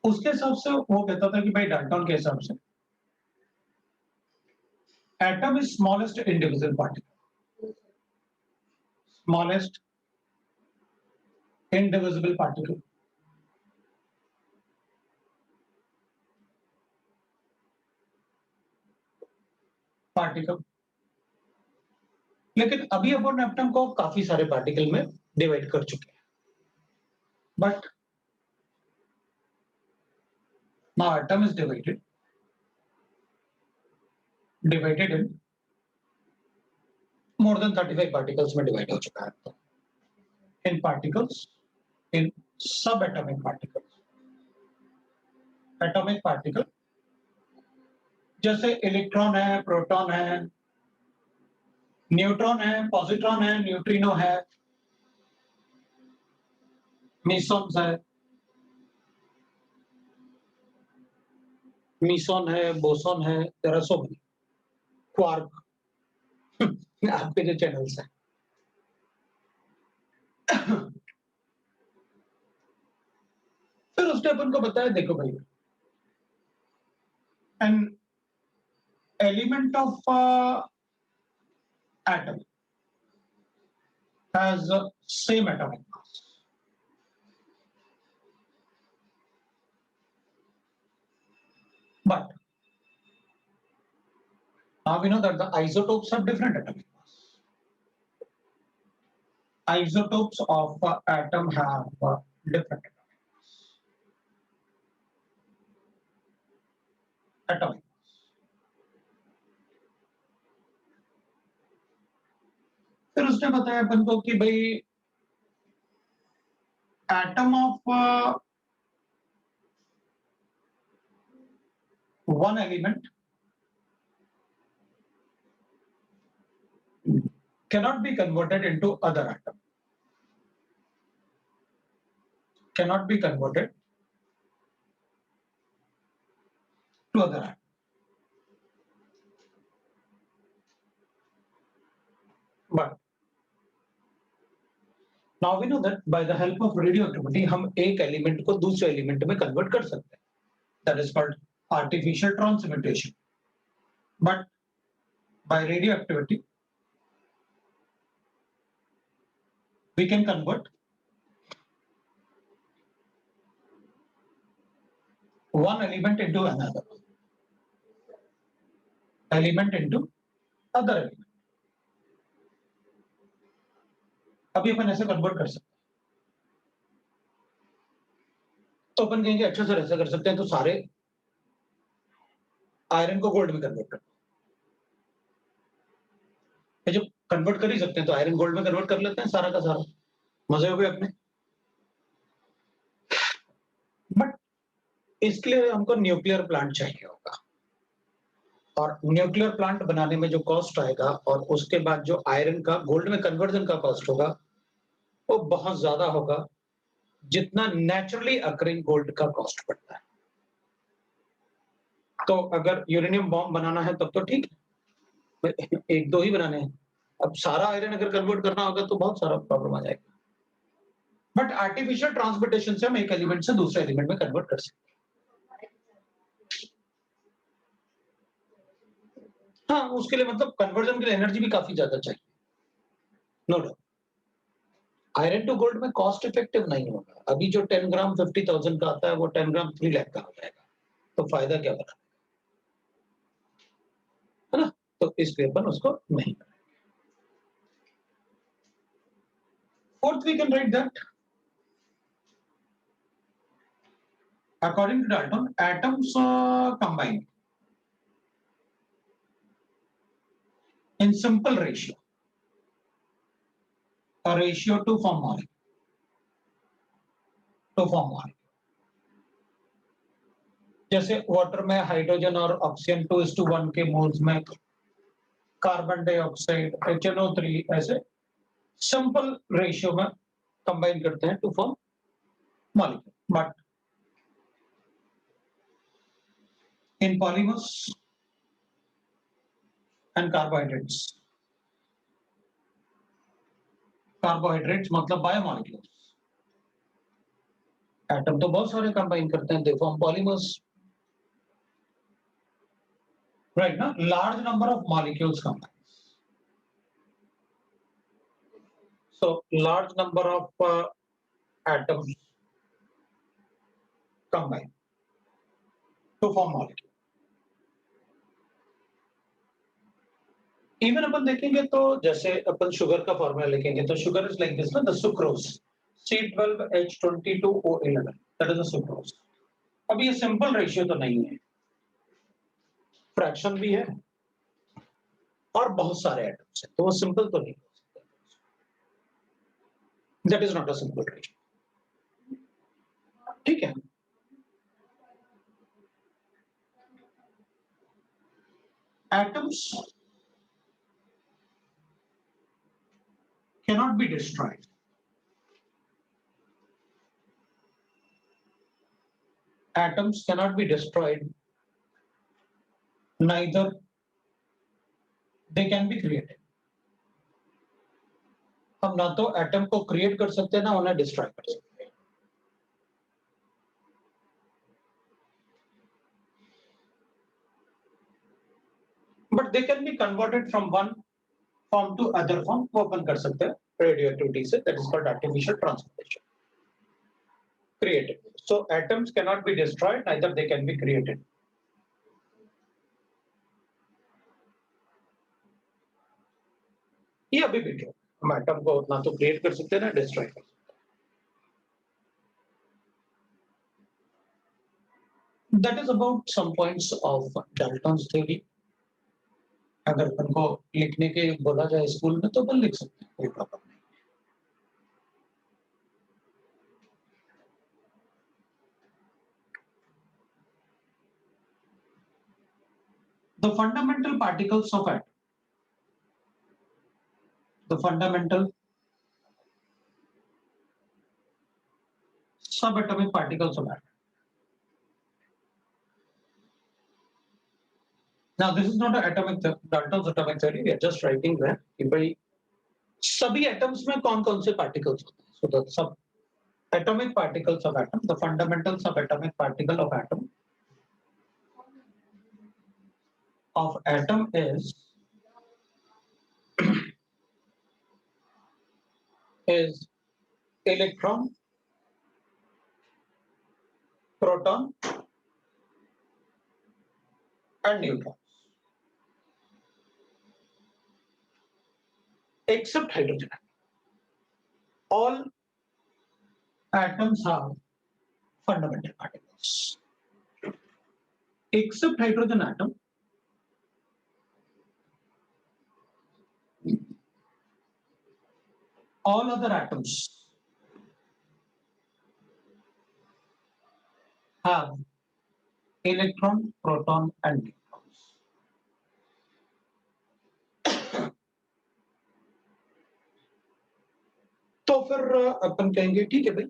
S1: उसके हिसाब से वो कहता था कि भाई डाल्टन के हिसाब से atom is smallest individual particle, smallest indivisible particle लेकिन अभी अपन एटम को काफी सारे पार्टिकल में डिवाइड कर चुके हैं, but now atom is divided in more than 35 particles में डिवाइड हो चुका है। इन पार्टिकल्स, इन सब एटॉमिक पार्टिकल्स, एटॉमिक पार्टिकल जैसे इलेक्ट्रॉन है, प्रोटॉन है, न्यूट्रॉन है, पॉजिट्रॉन है, न्यूट्रिनो है, मीसॉन्स है, मीसॉन है, बोसॉन है, there are so many, quark, आपके जो चैनल्स हैं। फिर उसने अपन को बताया देखो भाई, an element of atom has same atomic mass, but now we know that the isotopes have different atomic mass. Isotopes of atom have different atomic mass. फिर उसने बताया अपन को कि भाई atom of one element cannot be converted into other atom, cannot be converted to other atom. But now we know that by the help of radioactivity हम एक element को दूसरे एलिमेंट में कन्वर्ट कर सकते हैं, that is called artificial transmutation. But by radioactivity we can convert one element into another element into other element. अभी अपन ऐसे कन्वर्ट कर सकते हैं। तो अपन कहेंगे अच्छा सर ऐसा कर सकते हैं तो सारे आयरन को गोल्ड में कन्वर्ट कर, जब कन्वर्ट कर ही सकते हैं तो आयरन गोल्ड में कन्वर्ट कर लेते हैं सारा का सारा, मजे हो गए अपने। बट इसके लिए हमको न्यूक्लियर प्लांट चाहिए होगा, और न्यूक्लियर प्लांट बनाने में जो कॉस्ट आएगा और उसके बाद जो आयरन का गोल्ड में कन्वर्जन का कॉस्ट होगा वो बहुत ज्यादा होगा जितना नेचुरली अकरिंग गोल्ड का कॉस्ट पड़ता है। तो अगर यूरेनियम बॉम्ब बनाना है तब तो ठीक है, एक दो ही बनाने हैं। अब सारा आयरन अगर कन्वर्ट करना होगा तो बहुत सारा प्रॉब्लम आ जाएगा। बट आर्टिफिशियल ट्रांसपोर्टेशन से हम एक एलिमेंट से दूसरे एलिमेंट में कन्वर्ट कर सकते हैं। हाँ, उसके लिए मतलब कन्वर्जन के लिए एनर्जी भी काफी ज्यादा चाहिए, no doubt. Iron to gold में कॉस्ट इफेक्टिव नहीं होगा। अभी जो 10 ग्राम 50,000 का आता है वो 10 ग्राम 3 लाख का हो जाएगा, तो फायदा क्या बना, है ना? तो इसलिए अपन उसको नहीं करेंगे। Fourth we can write that according to Dalton, atoms combine in simple ratio, a ratio to form molecule. जैसे वाटर में हाइड्रोजन और ऑक्सीजन 2:1 के मोल्स में, कार्बन डाइऑक्साइड HNO3 ऐसे सिंपल रेशियो में कंबाइन करते हैं to form molecule. But in polymers and carbohydrates मतलब बायोमॉलिक्यूल्स, एटम तो बहुत सारे कंबाइन करते हैं, दे फॉर्म पॉलीमर्स, राइट ना? Large number of molecules combine, so large number of atoms combine to form molecule. Even अपन देखेंगे तो जैसे अपन शुगर का फॉर्मूला लिखेंगे तो शुगर इज लाइक दिस ना, the sucrose C12H22O11, that is the sucrose. अब ये सिंपल रेशियो तो नहीं है, फ्रैक्शन भी है और बहुत सारे एटम्स हैं, तो वो सिंपल तो नहीं हो सकता। That is not a simple ratio, ठीक है? Atoms cannot be destroyed. Atoms cannot be destroyed, neither they can be created. हम ना तो एटम को क्रिएट कर सकते हैं ना उन्हें डिस्ट्रॉय कर सकते हैं। But they can be converted from one form to other form, वो अपन कर सकते हैं रेडियोएक्टिविटी से, that is called artificial transportation, created. So atoms cannot be destroyed, neither they can be created. ये अभी भी ट्रू, हम एटम को ना तो क्रिएट कर सकते हैं ना डिस्ट्रॉय कर सकते हैं। That is about some points of Dalton's theory. अगर अपन को लिखने के बोला जाए स्कूल में तो अपन लिख सकते हैं, कोई प्रॉब्लम नहीं। The fundamental particles of atom, the fundamental subatomic particles of atom. Now this is not an atomic Dalton's atomic theory, we are just writing that कि भाई सभी atoms में कौन-कौन से particles होते हैं। So the subatomic particles of atom, the fundamental subatomic particle of atom is electron, proton and neutron, except hydrogen atom. All atoms have fundamental particles except hydrogen atom. All other atoms have electron, proton and neutrons. तो फिर अपन कहेंगे ठीक है भाई,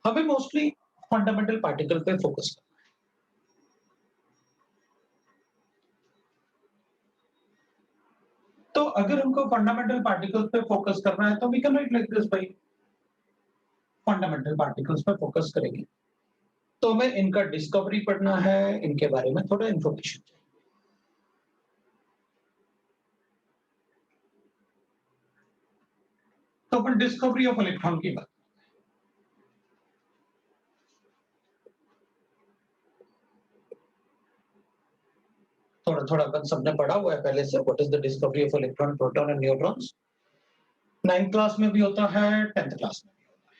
S1: हमें mostly fundamental particle पे focus करना है। तो अगर हमको फंडामेंटल पार्टिकल्स पे फोकस करना है तो we can write like this भाई, फंडामेंटल पार्टिकल्स पे फोकस करेंगे तो हमें इनका डिस्कवरी पढ़ना है, इनके बारे में थोड़ा इंफॉर्मेशन चाहिए। तो अपन डिस्कवरी ऑफ इलेक्ट्रॉन की बात, थोड़ा थोड़ा अपन सबने पढ़ा हुआ है पहले से, what is the discovery of electron, proton and neutrons. 9th class में भी होता है, 10th क्लास में भी होता है,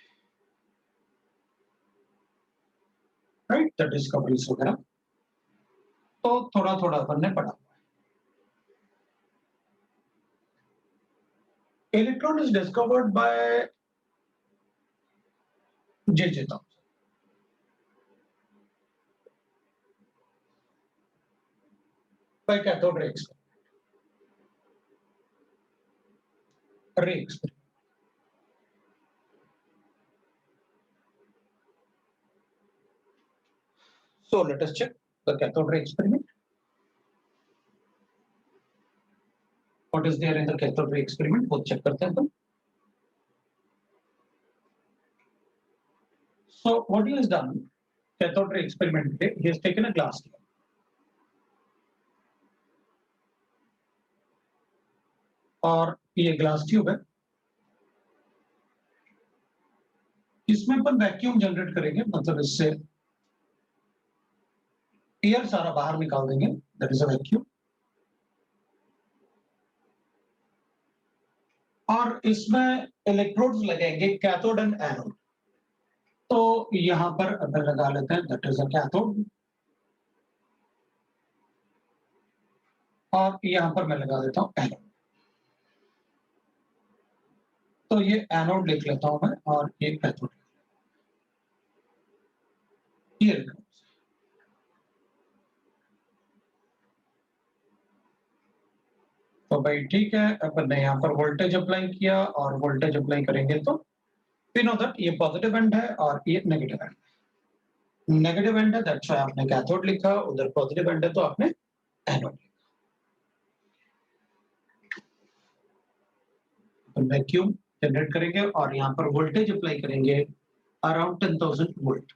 S1: राइट, द डिस्कवरीज वगैरह तो थोड़ा थोड़ा अपन ने पढ़ा हुआ है। Electron is discovered by J Thomson by cathode ray experiment. So let us check the cathode ray experiment. What is there in the cathode ray experiment? वो check करते हैं अपन। So what he has done, cathode ray experiment पे, he has taken a glass tube. और ये glass tube है, इसमें अपन vacuum generate करेंगे, मतलब इससे एयर सारा बाहर निकाल देंगे, दैट इज अ वैक्यूम। और इसमें इलेक्ट्रोड्स लगेंगे, कैथोड एंड एनोड। तो यहां पर अपन लगा लेते हैं, दैट इज अ कैथोड, और यहां पर मैं लगा देता हूं एनोड। तो ये एनोड लिख लेता हूं मैं, और ये कैथोड। ये तो भाई ठीक है, अपन ने यहाँ पर वोल्टेज अप्लाई किया, और वोल्टेज अप्लाई करेंगे तो वी नो दैट ये पॉजिटिव एंड है और ये नेगेटिव एंड है। नेगेटिव एंड है, दैट्स व्हाई आपने कैथोड लिखा, उधर पॉजिटिव एंड है तो आपने एनोड लिखा। अपन वैक्यूम जनरेट करेंगे और यहाँ पर वोल्टेज अप्लाई करेंगे अराउंड 10,000 वोल्ट।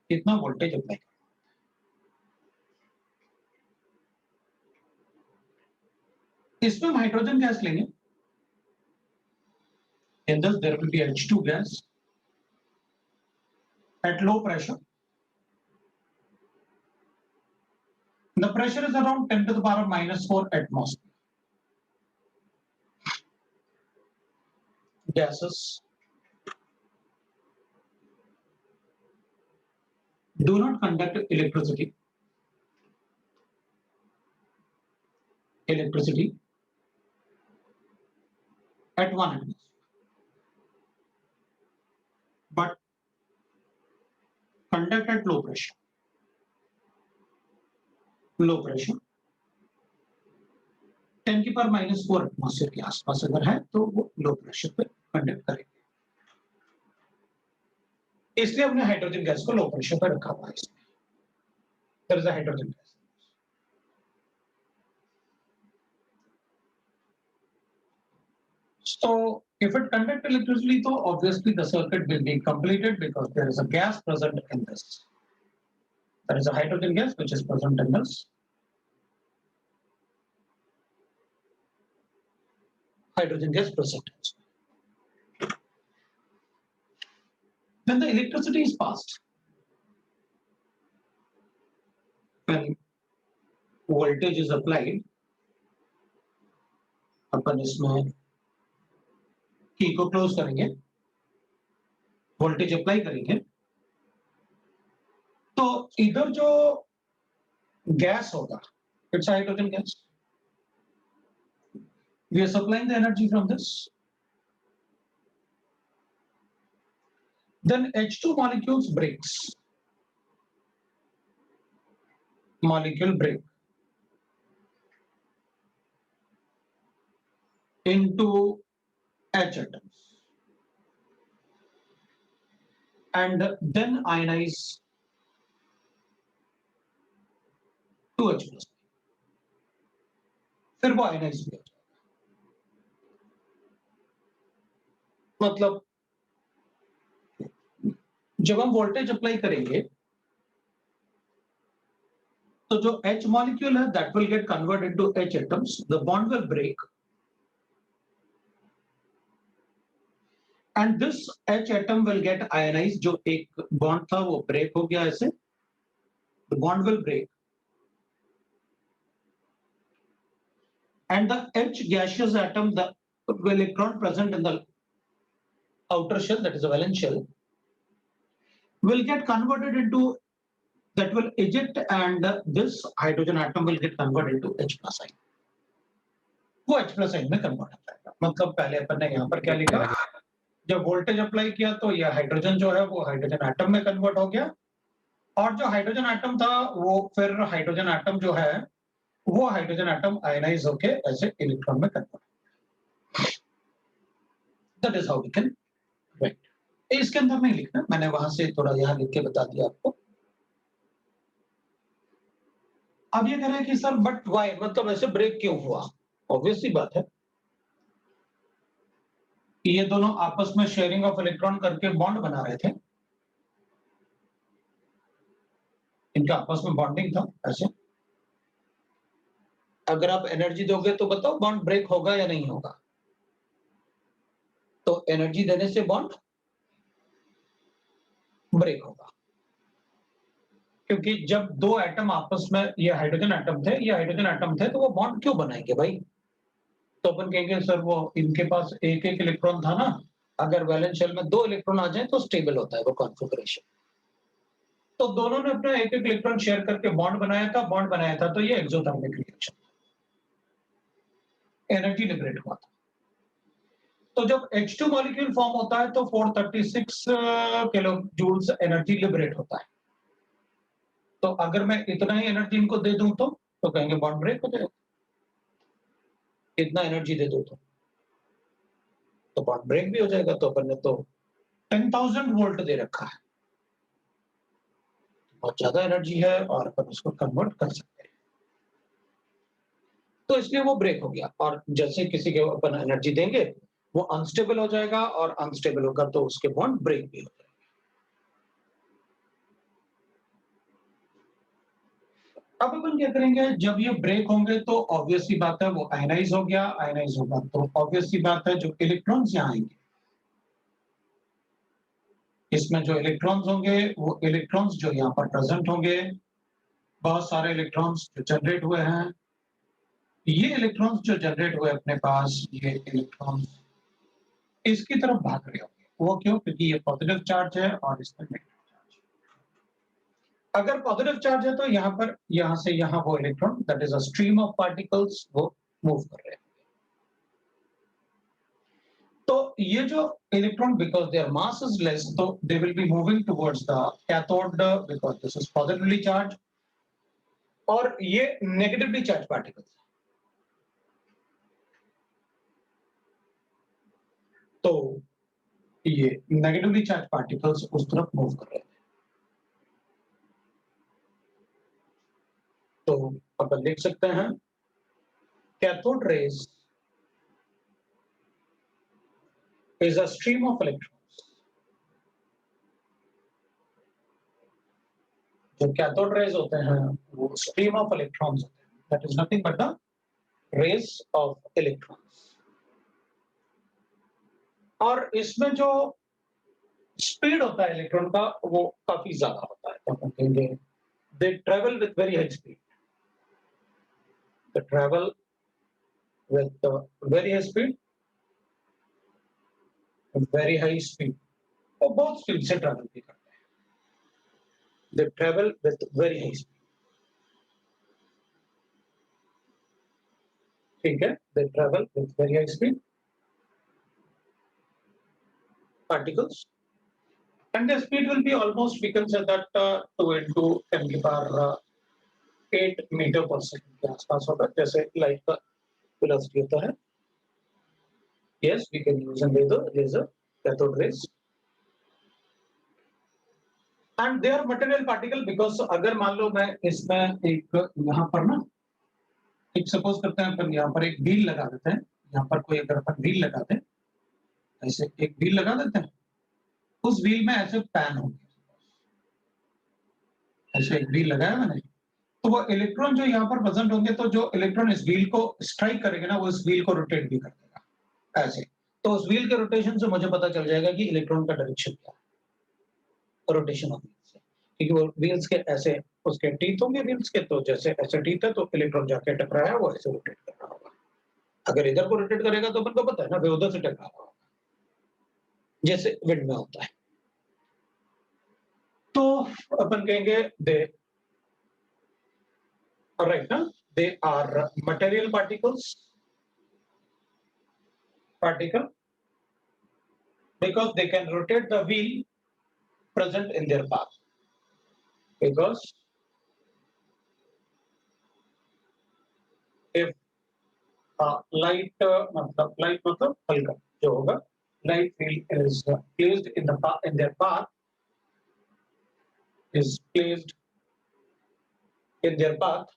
S1: इतना वोल्टेज अप्लाई करेंगे। इसमें हम हाइड्रोजन गैस लेंगे, in this there will be H2 gas at low pressure. The pressure is around 10 to the power -4 atmosphere. Gases do not conduct electricity. At 1 atmosphere, but conduct at low pressure. Low pressure 10 की power -4 atmosphere के आसपास अगर है तो वो low pressure पे conduct करेंगे। इसलिए हमने हाइड्रोजन गैस को लो प्रेशर पर रखा हुआ है। इसमें there is a hydrogen gas. So if it conducts electricity, so obviously the circuit will be completed because there is a gas present in this. There is a hydrogen gas which is present in this. Hydrogen gas present. When the electricity is passed, when voltage is applied, अपन इसमें की को close करेंगे, voltage apply करेंगे, तो इधर जो gas होगा, it's hydrogen gas, we are supplying the energy from this, then H2 molecules breaks, molecule break, into H atoms and then ionize to H plus, फिर वो आयनाइज भी हो जाएगा। मतलब जब हम वोल्टेज अप्लाई करेंगे तो जो H मॉलिक्यूल है that will get converted into H atoms, the bond will break and this H atom will get ionized। जो एक बॉन्ड था वो ब्रेक हो गया ऐसे, the bond will break and the H gaseous atom, the electron present in the outer shell, that is a valence shell, will get converted into, that will eject and this hydrogen atom will get converted into H plus ion। वो H plus ion में convert हो जाएगा। मतलब पहले अपन ने यहाँ पर क्या लिखा, जब वोल्टेज अप्लाई किया तो ये हाइड्रोजन जो है वो हाइड्रोजन एटम में कन्वर्ट हो गया और जो हाइड्रोजन एटम था वो फिर हाइड्रोजन एटम जो है वो हाइड्रोजन एटम आयनाइज होके ऐसे इलेक्ट्रॉन में convert. That is how we can write. इसके अंदर नहीं लिखना, मैंने वहां से थोड़ा यहाँ लिख के बता दिया आपको। अब ये कह रहे हैं कि सर बट व्हाई, मतलब ऐसे ब्रेक क्यों हुआ? ऑब्वियस सी बात है कि ये दोनों आपस में शेयरिंग ऑफ इलेक्ट्रॉन करके बॉन्ड बना रहे थे, इनका आपस में बॉन्डिंग था ऐसे। अगर आप एनर्जी दोगे तो बताओ बॉन्ड ब्रेक होगा या नहीं होगा? तो एनर्जी देने से बॉन्ड ब्रेक होगा, क्योंकि जब दो एटम आपस में, ये हाइड्रोजन एटम थे, ये हाइड्रोजन एटम थे, तो वो बॉन्ड क्यों बनाएंगे भाई? तो अपन कहेंगे सर वो इनके पास एक एक इलेक्ट्रॉन था ना, अगर वैलेंस शेल में दो इलेक्ट्रॉन आ जाए तो स्टेबल होता है वो कॉन्फ़िगरेशन। तो दोनों ने अपना एक एक इलेक्ट्रॉन शेयर करके बॉन्ड बनाया था, तो ये एक्सोथर्मिक रिएक्शन, एनर्जी लिबरेट हुआ था। तो जब H2 मॉलिक्यूल फॉर्म होता है तो 436 किलो जूल्स एनर्जी लिबरेट होता है। तो अगर मैं इतना ही एनर्जी इनको दे दूं तो कहेंगे बॉन्ड ब्रेक हो जाएगा। इतना एनर्जी दे दो तो बॉन्ड ब्रेक भी हो जाएगा। तो अपन ने तो 10,000 वोल्ट दे रखा है, बहुत ज्यादा एनर्जी है और अपन उसको कन्वर्ट कर सकते हैं, तो इसलिए वो ब्रेक हो गया। और जैसे किसी के अपन एनर्जी देंगे वो अनस्टेबल हो जाएगा और अनस्टेबल होगा तो उसके बॉन्ड ब्रेक भी हो जाएगा। अब अपन क्या करेंगे, जब ये ब्रेक होंगे तो ऑब्वियस सी बात है वो आयनाइज हो गया, आयनाइज होगा तो ऑब्वियस सी बात है जो इलेक्ट्रॉन्स यहाँ आएंगे, इसमें जो इलेक्ट्रॉन्स होंगे वो इलेक्ट्रॉन्स जो यहाँ पर प्रेजेंट होंगे, बहुत सारे इलेक्ट्रॉन्स जो जनरेट हुए हैं, ये इलेक्ट्रॉन्स जो जनरेट हुए अपने पास, ये इलेक्ट्रॉन्स इसकी तरफ भाग रहे होंगे। वो क्यों? क्योंकि ये पॉजिटिव चार्ज है और इसमें नेगेटिव चार्ज। अगर पॉजिटिव चार्ज है तो यहाँ पर, यहाँ से यहाँ वो electron, that is a stream of particles, वो मूव कर रहे हैं। तो ये जो electron, because their mass is less, तो they will be moving towards the cathode because this is positively charge, और ये नेगेटिवली चार्ज पार्टिकल्स। तो ये नेगेटिवली चार्ज पार्टिकल्स उस तरफ मूव कर रहे हैं। तो अपन लिख सकते हैं cathode rays is a stream of electrons। जो कैथोड रेज होते हैं वो स्ट्रीम ऑफ इलेक्ट्रॉन्स होते हैं, that is nothing but the rays of electrons. और इसमें जो स्पीड होता है इलेक्ट्रॉन का वो काफी ज्यादा होता है, तो हम कहेंगे they travel with very high speed, they travel with very high speed, very high speed, और बहुत स्पीड से ट्रेवल भी करते हैं। They travel with very high speed, ठीक है, they travel with very high speed particles, and the speed will be almost, we can say that 2 into 10 की power 8 metre पर सेकंड के आसपास होगा, जैसे लाइट का वेलोसिटी होता है। Yes, we can use and the laser cathode rays. And they are material particle because अगर मान लो मैं इसमें एक यहाँ पर ना एक सपोज करते हैं अपन यहाँ पर एक व्हील लगा देते हैं, यहाँ पर कोई अगर अपन व्हील लगा दें, ऐसे एक व्हील लगा देते हैं, उस व्हील में ऐसे पैन होंगे, ऐसे एक व्हील लगाया मैंने, तो वो इलेक्ट्रॉन जो यहाँ पर प्रेजेंट होंगे, तो जो इलेक्ट्रॉन इस व्हील को स्ट्राइक करेगा ना, वो इस व्हील को रोटेट भी कर देगा ऐसे। तो उस व्हील के रोटेशन से मुझे पता चल जाएगा कि इलेक्ट्रॉन का डायरेक्शन क्या है, रोटेशन ऑफ व्हील्स से, क्योंकि वो व्हील्स के ऐसे उसके टीथ होंगे व्हील्स के, तो जैसे ऐसे टीथ है तो इलेक्ट्रॉन जाके टकराया वो ऐसे रोटेट कर रहा होगा। अगर इधर को रोटेट करेगा तो अपन को पता है ना वे उधर से टकरा रहा होगा, जैसे विंड में होता है। तो अपन कहेंगे दे राइट ना, they are material particle because they can rotate the wheel present in their path, because if light मतलब हल्का जो होगा, light wheel is placed in the path, in their path, is placed in their path,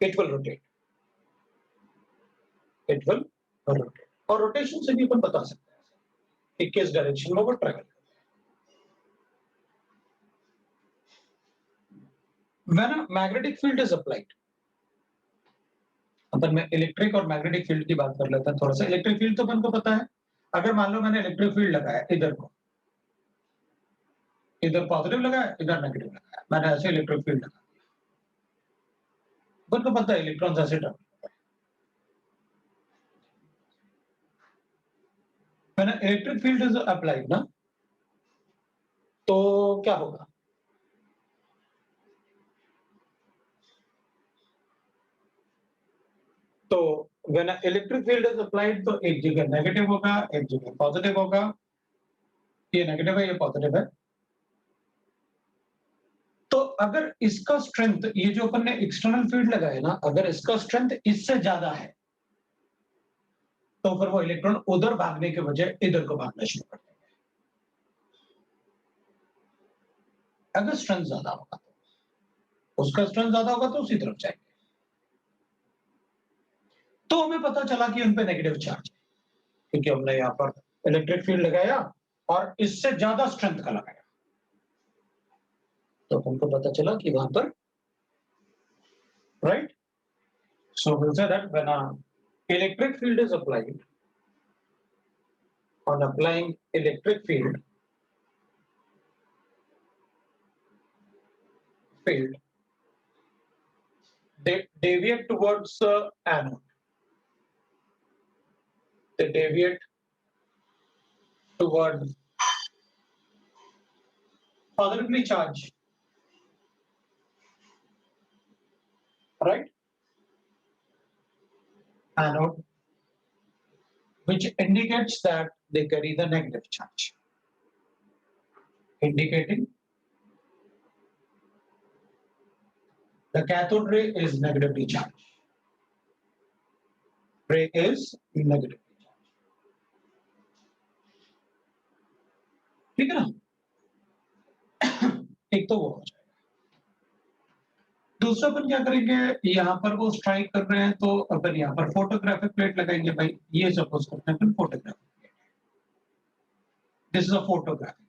S1: it will rotate, it will rotate। और rotation से भी अपन बता सकते हैं कि किस डायरेक्शन में वो ट्रैवल करता है। When a magnetic field is applied, अपन में इलेक्ट्रिक और मैग्नेटिक फील्ड की बात कर लेते हैं थोड़ा सा। इलेक्ट्रिक फील्ड तो अपन को पता है, अगर मान लो मैंने इलेक्ट्रिक फील्ड लगाया इधर को, इधर पॉजिटिव लगाया इधर नेगेटिव लगाया, मैंने ऐसे इलेक्ट्रिक फील्ड लगा दिया, अपन को पता है इलेक्ट्रॉन ऐसे ट्रैवल करता है। मैंने इलेक्ट्रिक फील्ड इज अप्लाइड ना, तो क्या होगा, तो when an electric field is applied, तो एक जगह नेगेटिव होगा एक जगह पॉजिटिव होगा, ये नेगेटिव है ये पॉजिटिव है। तो अगर इसका स्ट्रेंथ, ये जो अपन ने एक्सटर्नल फील्ड लगाया ना, अगर इसका स्ट्रेंथ इससे ज्यादा है तो फिर वो इलेक्ट्रॉन उधर भागने के बजाय इधर को भागना शुरू कर देंगे। अगर स्ट्रेंथ ज्यादा होगा तो उसका स्ट्रेंथ ज्यादा होगा तो उसी तरफ जाएंगे। तो हमें पता चला कि उन पे नेगेटिव चार्ज है, क्योंकि हमने यहाँ पर इलेक्ट्रिक फील्ड लगाया और इससे ज्यादा स्ट्रेंथ का लगाया, तो हमको पता चला कि वहां पर right. So we'll say that when a electric field is applied, on applying electric field they deviate towards anode, they deviate toward positively charged, right, anode, which indicates that they carry the negative charge, indicating the cathode ray is negatively charged. Ray is negatively charged. ठीक है ना, एक तो वो हो जाएगा। दूसरा अपन क्या करेंगे, यहाँ पर वो स्ट्राइक कर रहे हैं तो अपन यहाँ पर फोटोग्राफिक प्लेट लगाएंगे। भाई ये सपोज करते हैं अपन photographic plate, this is a photographic,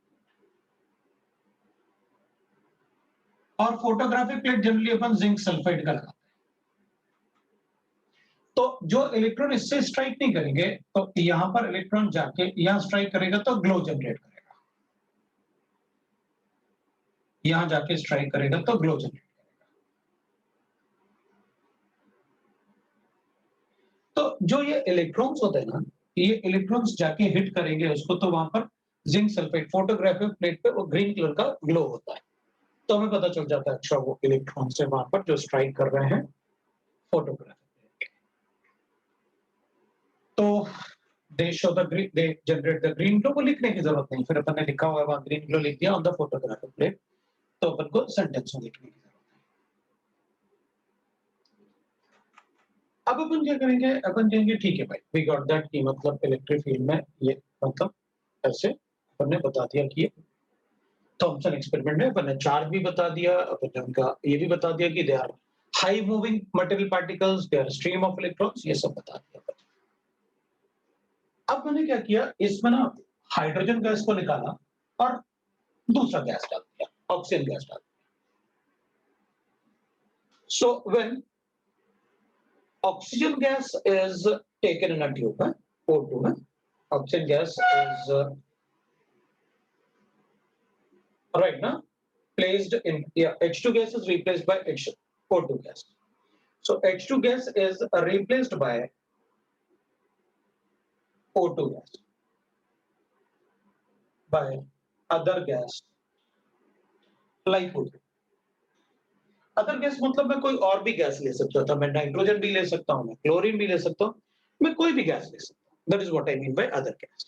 S1: और फोटोग्राफिक प्लेट जनरली अपन जिंक सल्फाइड का लगाते हैं। तो जो इलेक्ट्रॉन इससे स्ट्राइक नहीं करेंगे, तो यहाँ पर इलेक्ट्रॉन जाके यहाँ स्ट्राइक करेगा तो ग्लो जनरेट करेगा, यहाँ जाके स्ट्राइक करेगा तो ग्लो जनरेट करेगा। तो जो ये इलेक्ट्रॉन्स होते हैं ना, ये इलेक्ट्रॉन्स जाके हिट करेंगे उसको, तो वहां पर जिंक सल्फाइड फोटोग्राफिक प्लेट पे वो ग्रीन कलर का ग्लो होता है। तो हमें पता चल जाता है अच्छा वो इलेक्ट्रॉन से वहां पर जो स्ट्राइक कर रहे हैं फोटोग्राफिक प्लेट। तो दे show the green, they generate the green glow. वो लिखने की जरूरत नहीं, फिर अपन ने लिखा हुआ है वहां ग्रीन ग्लो लिख दिया ऑन द फोटोग्राफिक प्लेट, तो अपन को सेंटेंस में लिखने की जरूरत है। अब अपन क्या करेंगे, अपन कहेंगे ठीक है भाई, वी गॉट दैट कि मतलब इलेक्ट्रिक फील्ड में ये मतलब ऐसे अपन ने बता दिया कि थॉमसन एक्सपेरिमेंट में अपन ने चार्ज भी बता दिया, अपन ने उनका ये भी बता दिया कि they are high moving material particles, they are stream of electrons, ये सब बता दिया अपन। अब मैंने क्या किया, इसमें ना हाइड्रोजन गैस को निकाला और दूसरा गैस डाल दिया, ऑक्सीजन गैस डाल दिया। So when oxygen gas is taken in a tube, O2, oxygen gas is right now placed in, H2 gas is replaced by O2 gas. So H2 gas is replaced by O2 gas by other gas like O2. Other gas मतलब मैं कोई और भी gas ले सकता था, मैं nitrogen भी ले सकता हूं, मैं क्लोरीन भी ले सकता हूं, मैं कोई भी गैस ले सकता हूं। That is what I mean by other gas.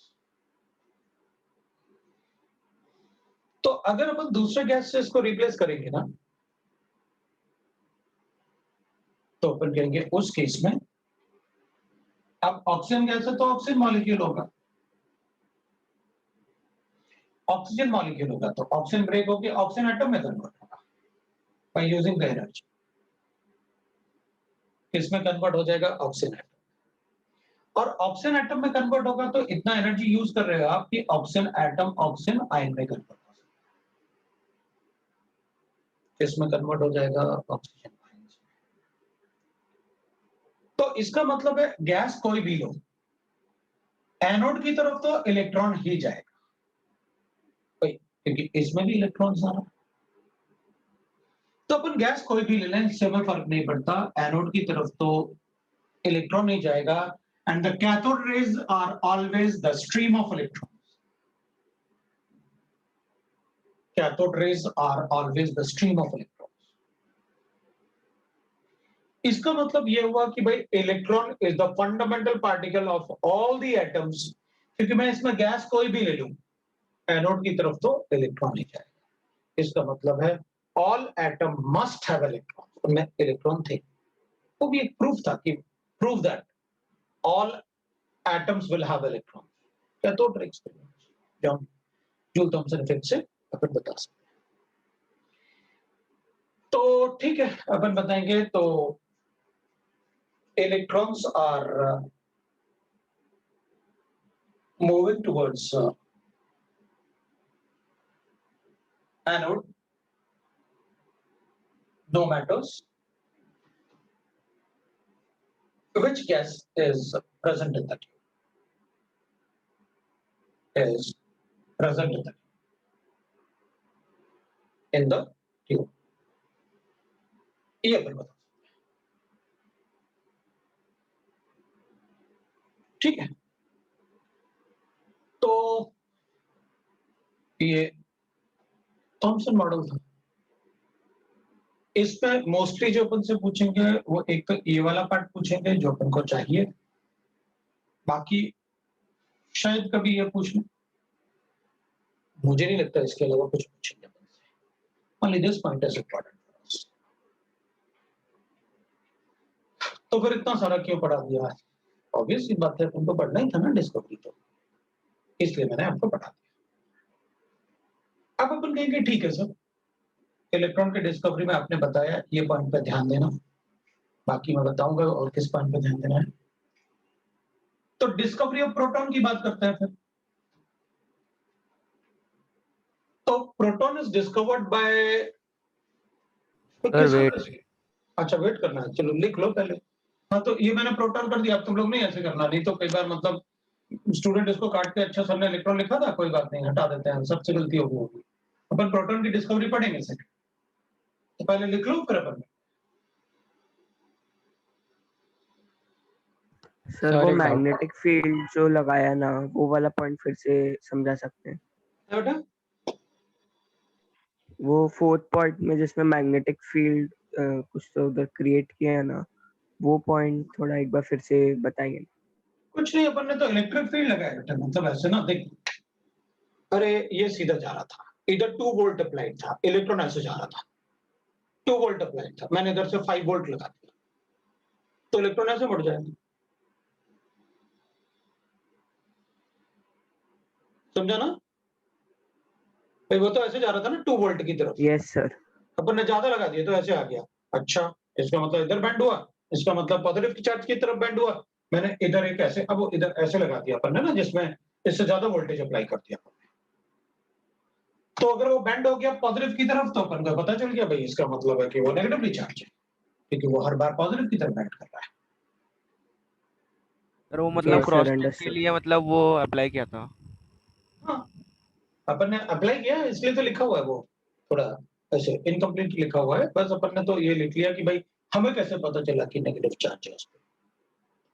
S1: तो अगर अपन दूसरे गैस से इसको रिप्लेस करेंगे ना, तो अपन कहेंगे उस केस में अब ऑक्सीजन गैस है तो ऑक्सीजन मॉलिक्यूल होगा, ऑक्सीजन मॉलिक्यूल होगा तो ऑक्सीजन ब्रेक होकर ऑक्सीजन एटम में कन्वर्ट होगा by using the energy। इसमें कन्वर्ट हो जाएगा ऑक्सीजन एटम, और ऑक्सीजन एटम में कन्वर्ट होगा तो इतना एनर्जी यूज कर रहे हो आप कि ऑक्सीजन एटम ऑक्सीजन आयन में कन्वर्ट हो जाएगा, इसमें कन्वर्ट हो जाएगा ऑक्सीजन आयन। तो इसका मतलब है गैस कोई भी लो, एनोड की तरफ तो इलेक्ट्रॉन ही जाएगा, क्योंकि इसमें भी इलेक्ट्रॉन आ रहा है। तो अपन गैस कोई भी ले लें, इससे हमें फर्क नहीं पड़ता, एनोड की तरफ तो इलेक्ट्रॉन नहीं जाएगा, and the cathode rays are always the stream of electrons. Cathode rays are always the stream of electrons. इसका मतलब यह हुआ कि भाई electron is the fundamental particle of all the atoms, क्योंकि मैं इसमें गैस कोई भी ले लूं, एनोड की तरफ तो इलेक्ट्रॉन नहीं जाएगा। इसका मतलब है all atom must have electrons, उनमें इलेक्ट्रॉन थे। वो भी एक प्रूफ था कि prove that all atoms will have electrons। Cathode ray experiment John Joule Thomson effect से अपन बता सकते हैं। तो ठीक है, अपन बताएंगे तो electrons are moving towards anode, no matters which gas is present in the tube, is present in the tube। ये अपन बता, ठीक है। तो ये थॉमसन मॉडल था। इसमें मोस्टली जो अपन से पूछेंगे वो एक तो ये वाला पार्ट पूछेंगे जो अपन को चाहिए, बाकी शायद कभी ये पूछ लें, मुझे नहीं लगता इसके अलावा कुछ पूछेंगे अपन से। only this point is important for us। तो फिर इतना सारा क्यों पढ़ा दिया? ऑब्वियस सी बात है, अपन को पढ़ना ही था ना डिस्कवरी, तो इसलिए मैंने आपको पढ़ा दिया। अब अपन कहेंगे ठीक है सर, इलेक्ट्रॉन के डिस्कवरी में आपने बताया, ये पॉइंट पे ध्यान देना, बाकी मैं बताऊंगा और किस पॉइंट पे ध्यान देना है। तो डिस्कवरी ऑफ प्रोटॉन की बात करते हैं फिर। तो प्रोटॉन इज डिस्कवर्ड बाय, अच्छा वेट करना है, चलो लिख लो पहले। हाँ तो ये मैंने प्रोटॉन कर दिया, अब तुम लोग नहीं ऐसे करना, नहीं तो कई बार मतलब स्टूडेंट इसको काट के अच्छा सर ने इलेक्ट्रॉन लिखा था, कोई बात नहीं हटा देते हैं, सबसे गलती होगी। अपन प्रोटॉन की डिस्कवरी पढ़ेंगे सेकंड, तो पहले लिख लो फिर अपन।
S7: सर वो मैग्नेटिक फील्ड जो लगाया ना, वो वाला पॉइंट फिर से समझा सकते हैं?
S1: बेटा
S7: वो फोर्थ पॉइंट में जिसमें मैग्नेटिक फील्ड कुछ तो उधर क्रिएट किया है ना, वो पॉइंट थोड़ा एक बार फिर से बताइए।
S1: कुछ नहीं, अपन ने तो इलेक्ट्रिक फील्ड लगाया बेटा, मतलब ऐसे ना देख, अरे ये सीधा जा रहा था, इधर 2 वोल्ट अप्लाइड था, इलेक्ट्रॉन ऐसे जा रहा था, 2 वोल्ट अप्लाइड था, मैंने इधर से 5 वोल्ट लगा दिया, तो इलेक्ट्रॉन ऐसे मुड़ जाएगा। समझा ना भाई? वो तो ऐसे जा रहा था ना 2 वोल्ट की तरफ,
S7: यस सर।
S1: अपन ने ज्यादा लगा दिया तो ऐसे आ गया। अच्छा, इसका मतलब इधर बेंड हुआ, इसका मतलब पॉजिटिव चार्ज की तरफ बेंड हुआ। मैंने इधर एक ऐसे, अब वो इधर ऐसे लगा दिया अपन ने ना, जिसमें इससे ज्यादा वोल्टेज अप्लाई कर दिया। तो अगर वो बेंड हो गया पॉजिटिव की तरफ, तो अपन को पता चल गया भाई इसका मतलब है कि वो नेगेटिवली चार्ज है, क्योंकि वो हर बार पॉजिटिव की तरफ बेंड कर रहा है।
S3: सर वो मतलब
S7: Yes, sir,
S3: क्रॉस के
S7: understood.
S3: लिए मतलब वो अप्लाई किया था।
S1: हाँ, अपन ने अप्लाई किया, इसलिए तो लिखा हुआ है वो थोड़ा ऐसे इनकम्प्लीट लिखा हुआ है। बस अपन ने तो ये लिख लिया कि भाई हमें कैसे पता चला कि नेगेटिव चार्ज है उस पे।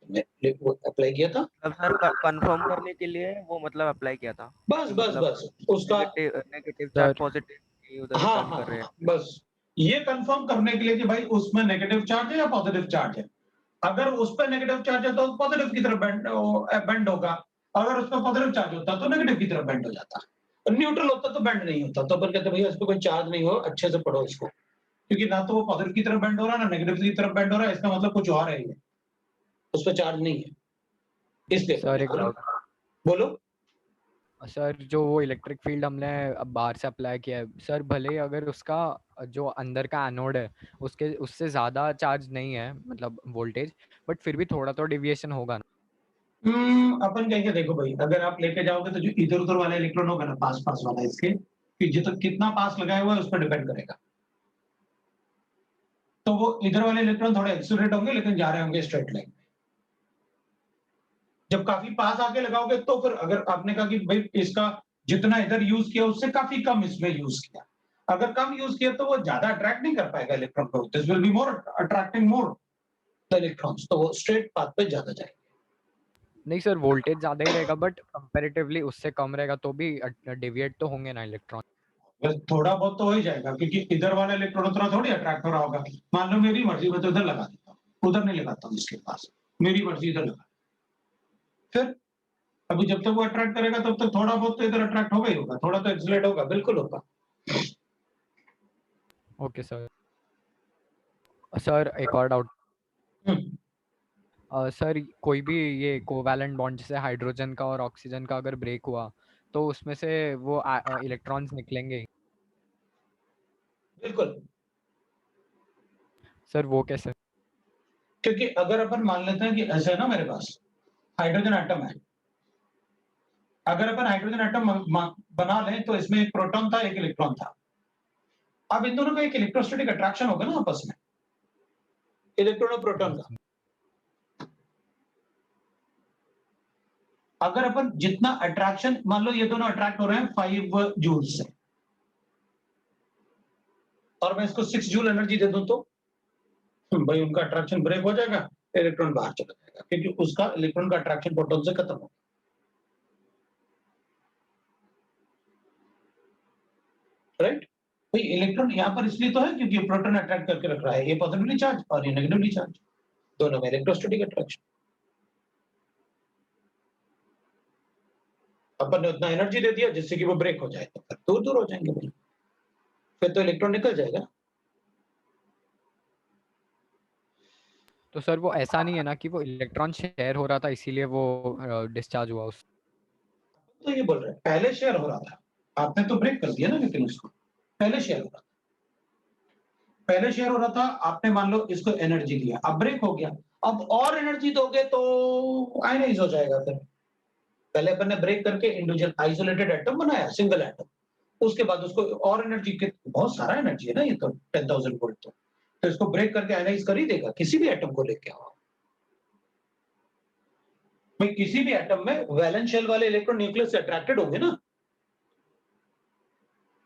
S1: हमने वो अप्लाई किया था,
S3: मतलब सर कंफर्म करने के लिए वो मतलब अप्लाई किया था
S1: बस
S3: कि
S1: बस
S3: मतलब
S1: बस उसका।
S3: नेगेटिव चार्ज
S2: सर
S3: पॉजिटिव उधर
S1: हाँ
S3: टर्न
S1: हाँ
S3: कर रहे हैं।
S1: हाँ, बस ये कंफर्म करने के लिए कि भाई उसमें नेगेटिव चार्ज है या पॉजिटिव चार्ज है। अगर उस पर नेगेटिव चार्ज है तो पॉजिटिव की तरफ बेंड होगा, अगर उस पर पॉजिटिव चार्ज होता तो नेगेटिव की तरफ बेंड हो जाता। न्यूट्रल होता तो बेंड नहीं होता। तो अपन कहते भैया इस पर कोई चार्ज नहीं हो, अच्छे से पढ़ो इसको, क्योंकि ना तो वो पॉजिटिव की तरफ बेंड हो रहा है ना नेगेटिव की तरफ बेंड हो रहा है, इसका मतलब कुछ और है, ये उस पर चार्ज नहीं है, इसलिए
S2: सर एक डाउट।
S1: बोलो।
S2: सर जो वो इलेक्ट्रिक फील्ड हमने अब बाहर से अप्लाई किया है सर, भले ही अगर उसका जो अंदर का एनोड है उसके उससे ज्यादा चार्ज नहीं है मतलब वोल्टेज, बट फिर भी थोड़ा तो डिविएशन होगा ना।
S1: अपन कहेंगे देखो भाई, अगर आप लेके जाओगे तो जो इधर उधर वाला इलेक्ट्रॉन होगा ना, पास पास वाला, इसके कि जितना कितना पास लगाया हुआ है उस पर डिपेंड करेगा। तो वो इधर वाले इलेक्ट्रॉन थोड़े एक्सीलरेट होंगे, लेकिन जा रहे होंगे स्ट्रेट लाइन में। जब काफी पास आके लगाओगे तो फिर अगर आपने कहा कि भाई इसका जितना इधर यूज किया उससे काफी कम इसमें यूज किया, अगर कम यूज किया तो वो ज्यादा अट्रैक्ट नहीं कर पाएगा इलेक्ट्रॉन को। This will be more attracting more the electrons, तो वो स्ट्रेट पाथ पे ज्यादा जाएंगे।
S2: नहीं सर, वोल्टेज ज्यादा ही रहेगा बट कंपैरेटिवली उससे कम रहेगा तो भी डेविएट तो होंगे ना इलेक्ट्रॉन।
S1: बस थोड़ा बहुत तो हो ही जाएगा, क्योंकि इधर वाला इलेक्ट्रॉन उतना थोड़ी अट्रैक्ट हो रहा होगा। मान लो मेरी मर्जी, मैं तो इधर लगा देता हूँ, उधर नहीं लगाता हूँ इसके पास, मेरी मर्जी इधर लगा। फिर अभी जब तक वो अट्रैक्ट करेगा तब तक थोड़ा बहुत तो इधर अट्रैक्ट होगा ही होगा, थोड़ा तो एक्सीलरेट होगा, बिल्कुल होगा।
S2: Okay sir. सर एक और डाउट। सर कोई भी ये कोवैलेंट बॉन्ड जैसे हाइड्रोजन का और ऑक्सीजन का अगर ब्रेक हुआ तो उसमें से वो इलेक्ट्रॉन्स निकलेंगे?
S1: बिल्कुल।
S2: सर वो कैसे?
S1: क्योंकि अगर अपन मान लेते हैं कि ऐसे है ना, मेरे पास हाइड्रोजन एटम है, अगर अपन हाइड्रोजन एटम बना लें तो इसमें एक प्रोटॉन था एक इलेक्ट्रॉन था। अब इन दोनों का एक इलेक्ट्रोस्टैटिक अट्रैक्शन होगा ना आपस में, इलेक्ट्रॉन और प्रोटॉन का। अगर अपन जितना अट्रैक्शन, मान लो ये दोनों अट्रैक्ट हो रहे हैं 5 जूल से, और मैं इसको 6 जूल एनर्जी दे दूं तो भाई उनका अट्रैक्शन ब्रेक हो जाएगा, इलेक्ट्रॉन बाहर चला जाएगा, क्योंकि उसका इलेक्ट्रॉन का अट्रैक्शन प्रोटॉन से खत्म हो। राइट भाई, इलेक्ट्रॉन यहां पर इसलिए तो है क्योंकि प्रोटॉन अट्रैक्ट करके रख रहा है, ये पॉजिटिवली चार्ज और ये नेगेटिवली चार्ज, दोनों में इलेक्ट्रोस्टैटिक अट्रैक्शन। अपन ने उतना एनर्जी दे दिया जिससे कि वो ब्रेक हो जाए, तो फिर दूर दूर हो जाएंगे भाई, फिर तो इलेक्ट्रॉन निकल जाएगा।
S2: तो सर वो ऐसा नहीं है ना कि वो इलेक्ट्रॉन शेयर हो रहा था इसीलिए वो डिस्चार्ज हुआ उस?
S1: तो ये बोल रहे हैं पहले शेयर हो रहा था, आपने तो ब्रेक कर दिया ना, लेकिन उसको पहले शेयर हो रहा था, पहले शेयर हो रहा था, आपने मान लो इसको एनर्जी दिया, अब ब्रेक हो गया, अब और एनर्जी दोगे तो आयनाइज हो जाएगा। फिर पहले अपन ने ब्रेक करके इंडिविजुअल आइसोलेटेड एटम बनाया, सिंगल एटम, उसके बाद उसको और एनर्जी के, बहुत सारा एनर्जी है ना ये तो 10,000 वोल्ट, तो इसको ब्रेक करके आयनाइज कर ही देगा किसी भी एटम को लेके आओ। भाई किसी भी एटम में वैलेंस शेल वाले इलेक्ट्रॉन न्यूक्लियस से अट्रैक्टेड होंगे ना,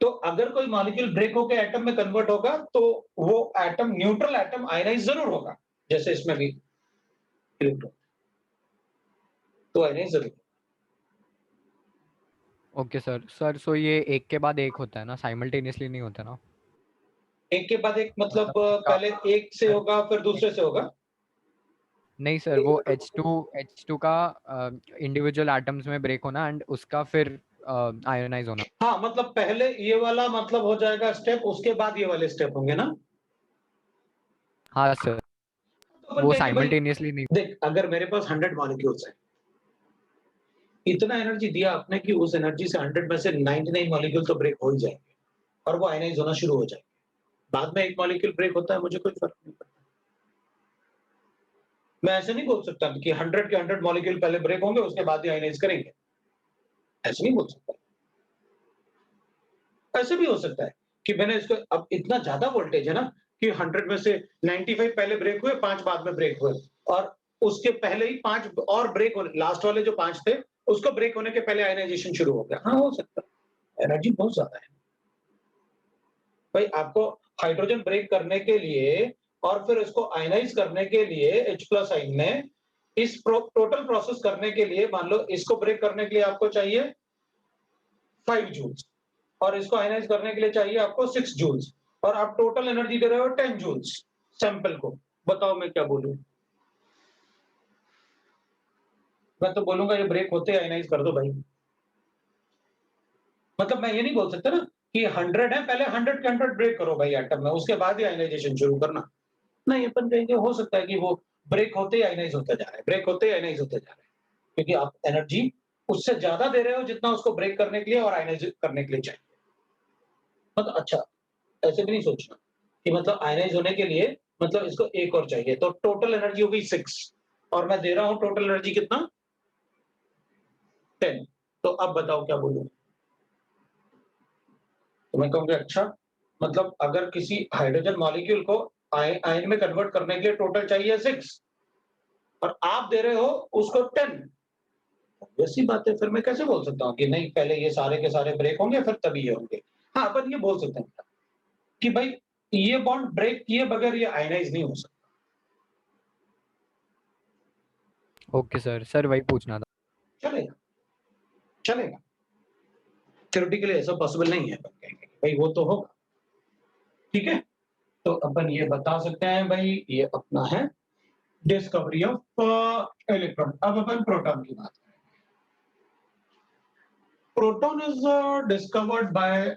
S1: तो अगर कोई मॉलिक्यूल ब्रेक होकर एटम में कन्वर्ट होगा तो वो एटम न्यूट्रल एटम आयनाइज जरूर होगा, जैसे इसमें भी इलेक्ट्रॉन, तो आयनाइज जरूर।
S2: Okay sir. सर सो ये एक के बाद एक होता है ना, साइमल्टेनियसली नहीं होता ना?
S1: एक के बाद एक मतलब
S2: उसका
S1: पहले एक से होगा फिर दूसरे से होगा?
S2: नहीं सर, वो H2 का इंडिविजुअल एटम्स में ब्रेक होना एंड उसका फिर आयोनाइज होना।
S1: हाँ, मतलब पहले ये वाला मतलब हो जाएगा स्टेप, उसके बाद ये वाले स्टेप होंगे ना।
S2: हाँ सर।
S1: तो अपन
S2: वो
S1: कहेंगे भाई
S2: साइमल्टेनियसली नहीं।
S1: देख, अगर मेरे पास 100 मॉलिक्यूल्स है, इतना एनर्जी दिया आपने कि उस एनर्जी से 100 में से 99 मॉलिक्यूल तो ब्रेक हो ही जाएंगे और वो आयनाइज होना शुरू हो जाएंगे। बाद में एक मॉलिक्यूल ब्रेक होता है, मुझे कोई फर्क नहीं पड़ता। मैं ऐसे नहीं बोल सकता कि 100 के 100 मॉलिक्यूल पहले ब्रेक होंगे, उसके बाद ही आयनाइज करेंगे। ऐसे नहीं बोल सकता। ऐसे भी हो सकता है कि मैंने इसको, अब इतना ज्यादा वोल्टेज है ना कि 100 में से 95 पहले ब्रेक हुए, 5 बाद में ब्रेक हुए और उसके पहले ही 5 और ब्रेक होने, लास्ट वाले जो 5 थे उसको ब्रेक होने के पहले आयनाइजेशन शुरू हो गया। हाँ, हो सकता है। एनर्जी बहुत ज्यादा है भाई। आपको हाइड्रोजन ब्रेक करने के लिए और फिर उसको आयनाइज करने के लिए H+ आयन में, इस टोटल प्रोसेस करने के लिए, मान लो इसको ब्रेक करने के लिए आपको चाहिए 5 जूल्स और इसको आयनाइज करने के लिए चाहिए आपको 6 जूल्स और आप टोटल एनर्जी दे रहे हो 10 जूल्स सैंपल को। बताओ मैं क्या बोलूं? मैं तो बोलूंगा ये ब्रेक होते आयनाइज कर दो भाई। मतलब मैं ये नहीं बोल सकता ना कि 100 है, पहले 100 के 100 ब्रेक करो भाई एटम में, उसके बाद ही आयनाइजेशन शुरू करना। नहीं, अपन कहेंगे हो सकता है कि वो ब्रेक होते ही आयनाइज होता जा रहा है, ब्रेक होते ही आयनाइज होता जा रहा है, क्योंकि आप एनर्जी उससे ज्यादा दे रहे हो जितना उसको ब्रेक करने के लिए और आयनाइज करने के लिए चाहिए। मतलब अच्छा, ऐसे भी नहीं सोचना कि मतलब आयनाइज होने के लिए मतलब इसको एक और चाहिए, तो टोटल एनर्जी हो गई 6 और मैं दे रहा हूं टोटल एनर्जी कितना, 10। तो अब बताओ क्या बोलूं? तो मैं कहूंगा अच्छा, मतलब अगर किसी हाइड्रोजन मॉलिक्यूल को आयन में कन्वर्ट करने के लिए टोटल चाहिए 6 और आप दे रहे हो उसको 10, वैसी बात है। फिर मैं कैसे बोल सकता हूँ कि नहीं पहले ये सारे के सारे ब्रेक होंगे फिर तभी ये होंगे? हाँ, अपन ये बोल सकते हैं कि भाई ये बॉन्ड ब्रेक किए बगैर ये आयनाइज नहीं हो सकता।
S2: ओके सर वही पूछना था।
S1: चलेगा, चलेगा। थ्योरेटिकली ऐसा पॉसिबल नहीं है, अपन कहेंगे भाई वो तो होगा। ठीक है, तो अपन ये बता सकते हैं भाई ये अपना है डिस्कवरी ऑफ इलेक्ट्रॉन। अब अपन प्रोटॉन की बात करें। Proton is discovered by,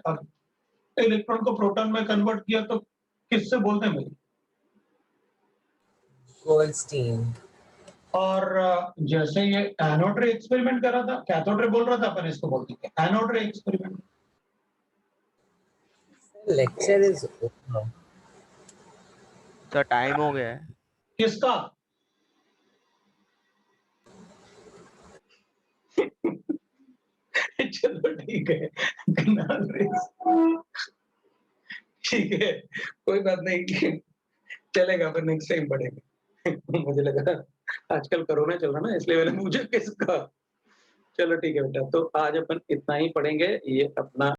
S1: electron को प्रोटॉन में कन्वर्ट किया तो किससे बोलते हैं भाई?
S8: गोल्डस्टीन।
S1: और जैसे ये एनोड रे एक्सपेरिमेंट कर रहा था, कैथोड रे बोल रहा था, अपन इसको बोलते हैं एनोड रे experiment.
S8: Lecture is over.
S3: Sir time हो गया है।
S1: किसका? चलो ठीक है, कनाल रेस। ठीक है, कोई बात नहीं, चलेगा, फिर नेक्स्ट टाइम पढ़ेंगे। मुझे लगा आजकल कोरोना चल रहा ना, इसलिए मैंने पूछा किसका। चलो ठीक है बेटा, तो आज अपन इतना ही पढ़ेंगे। ये अपना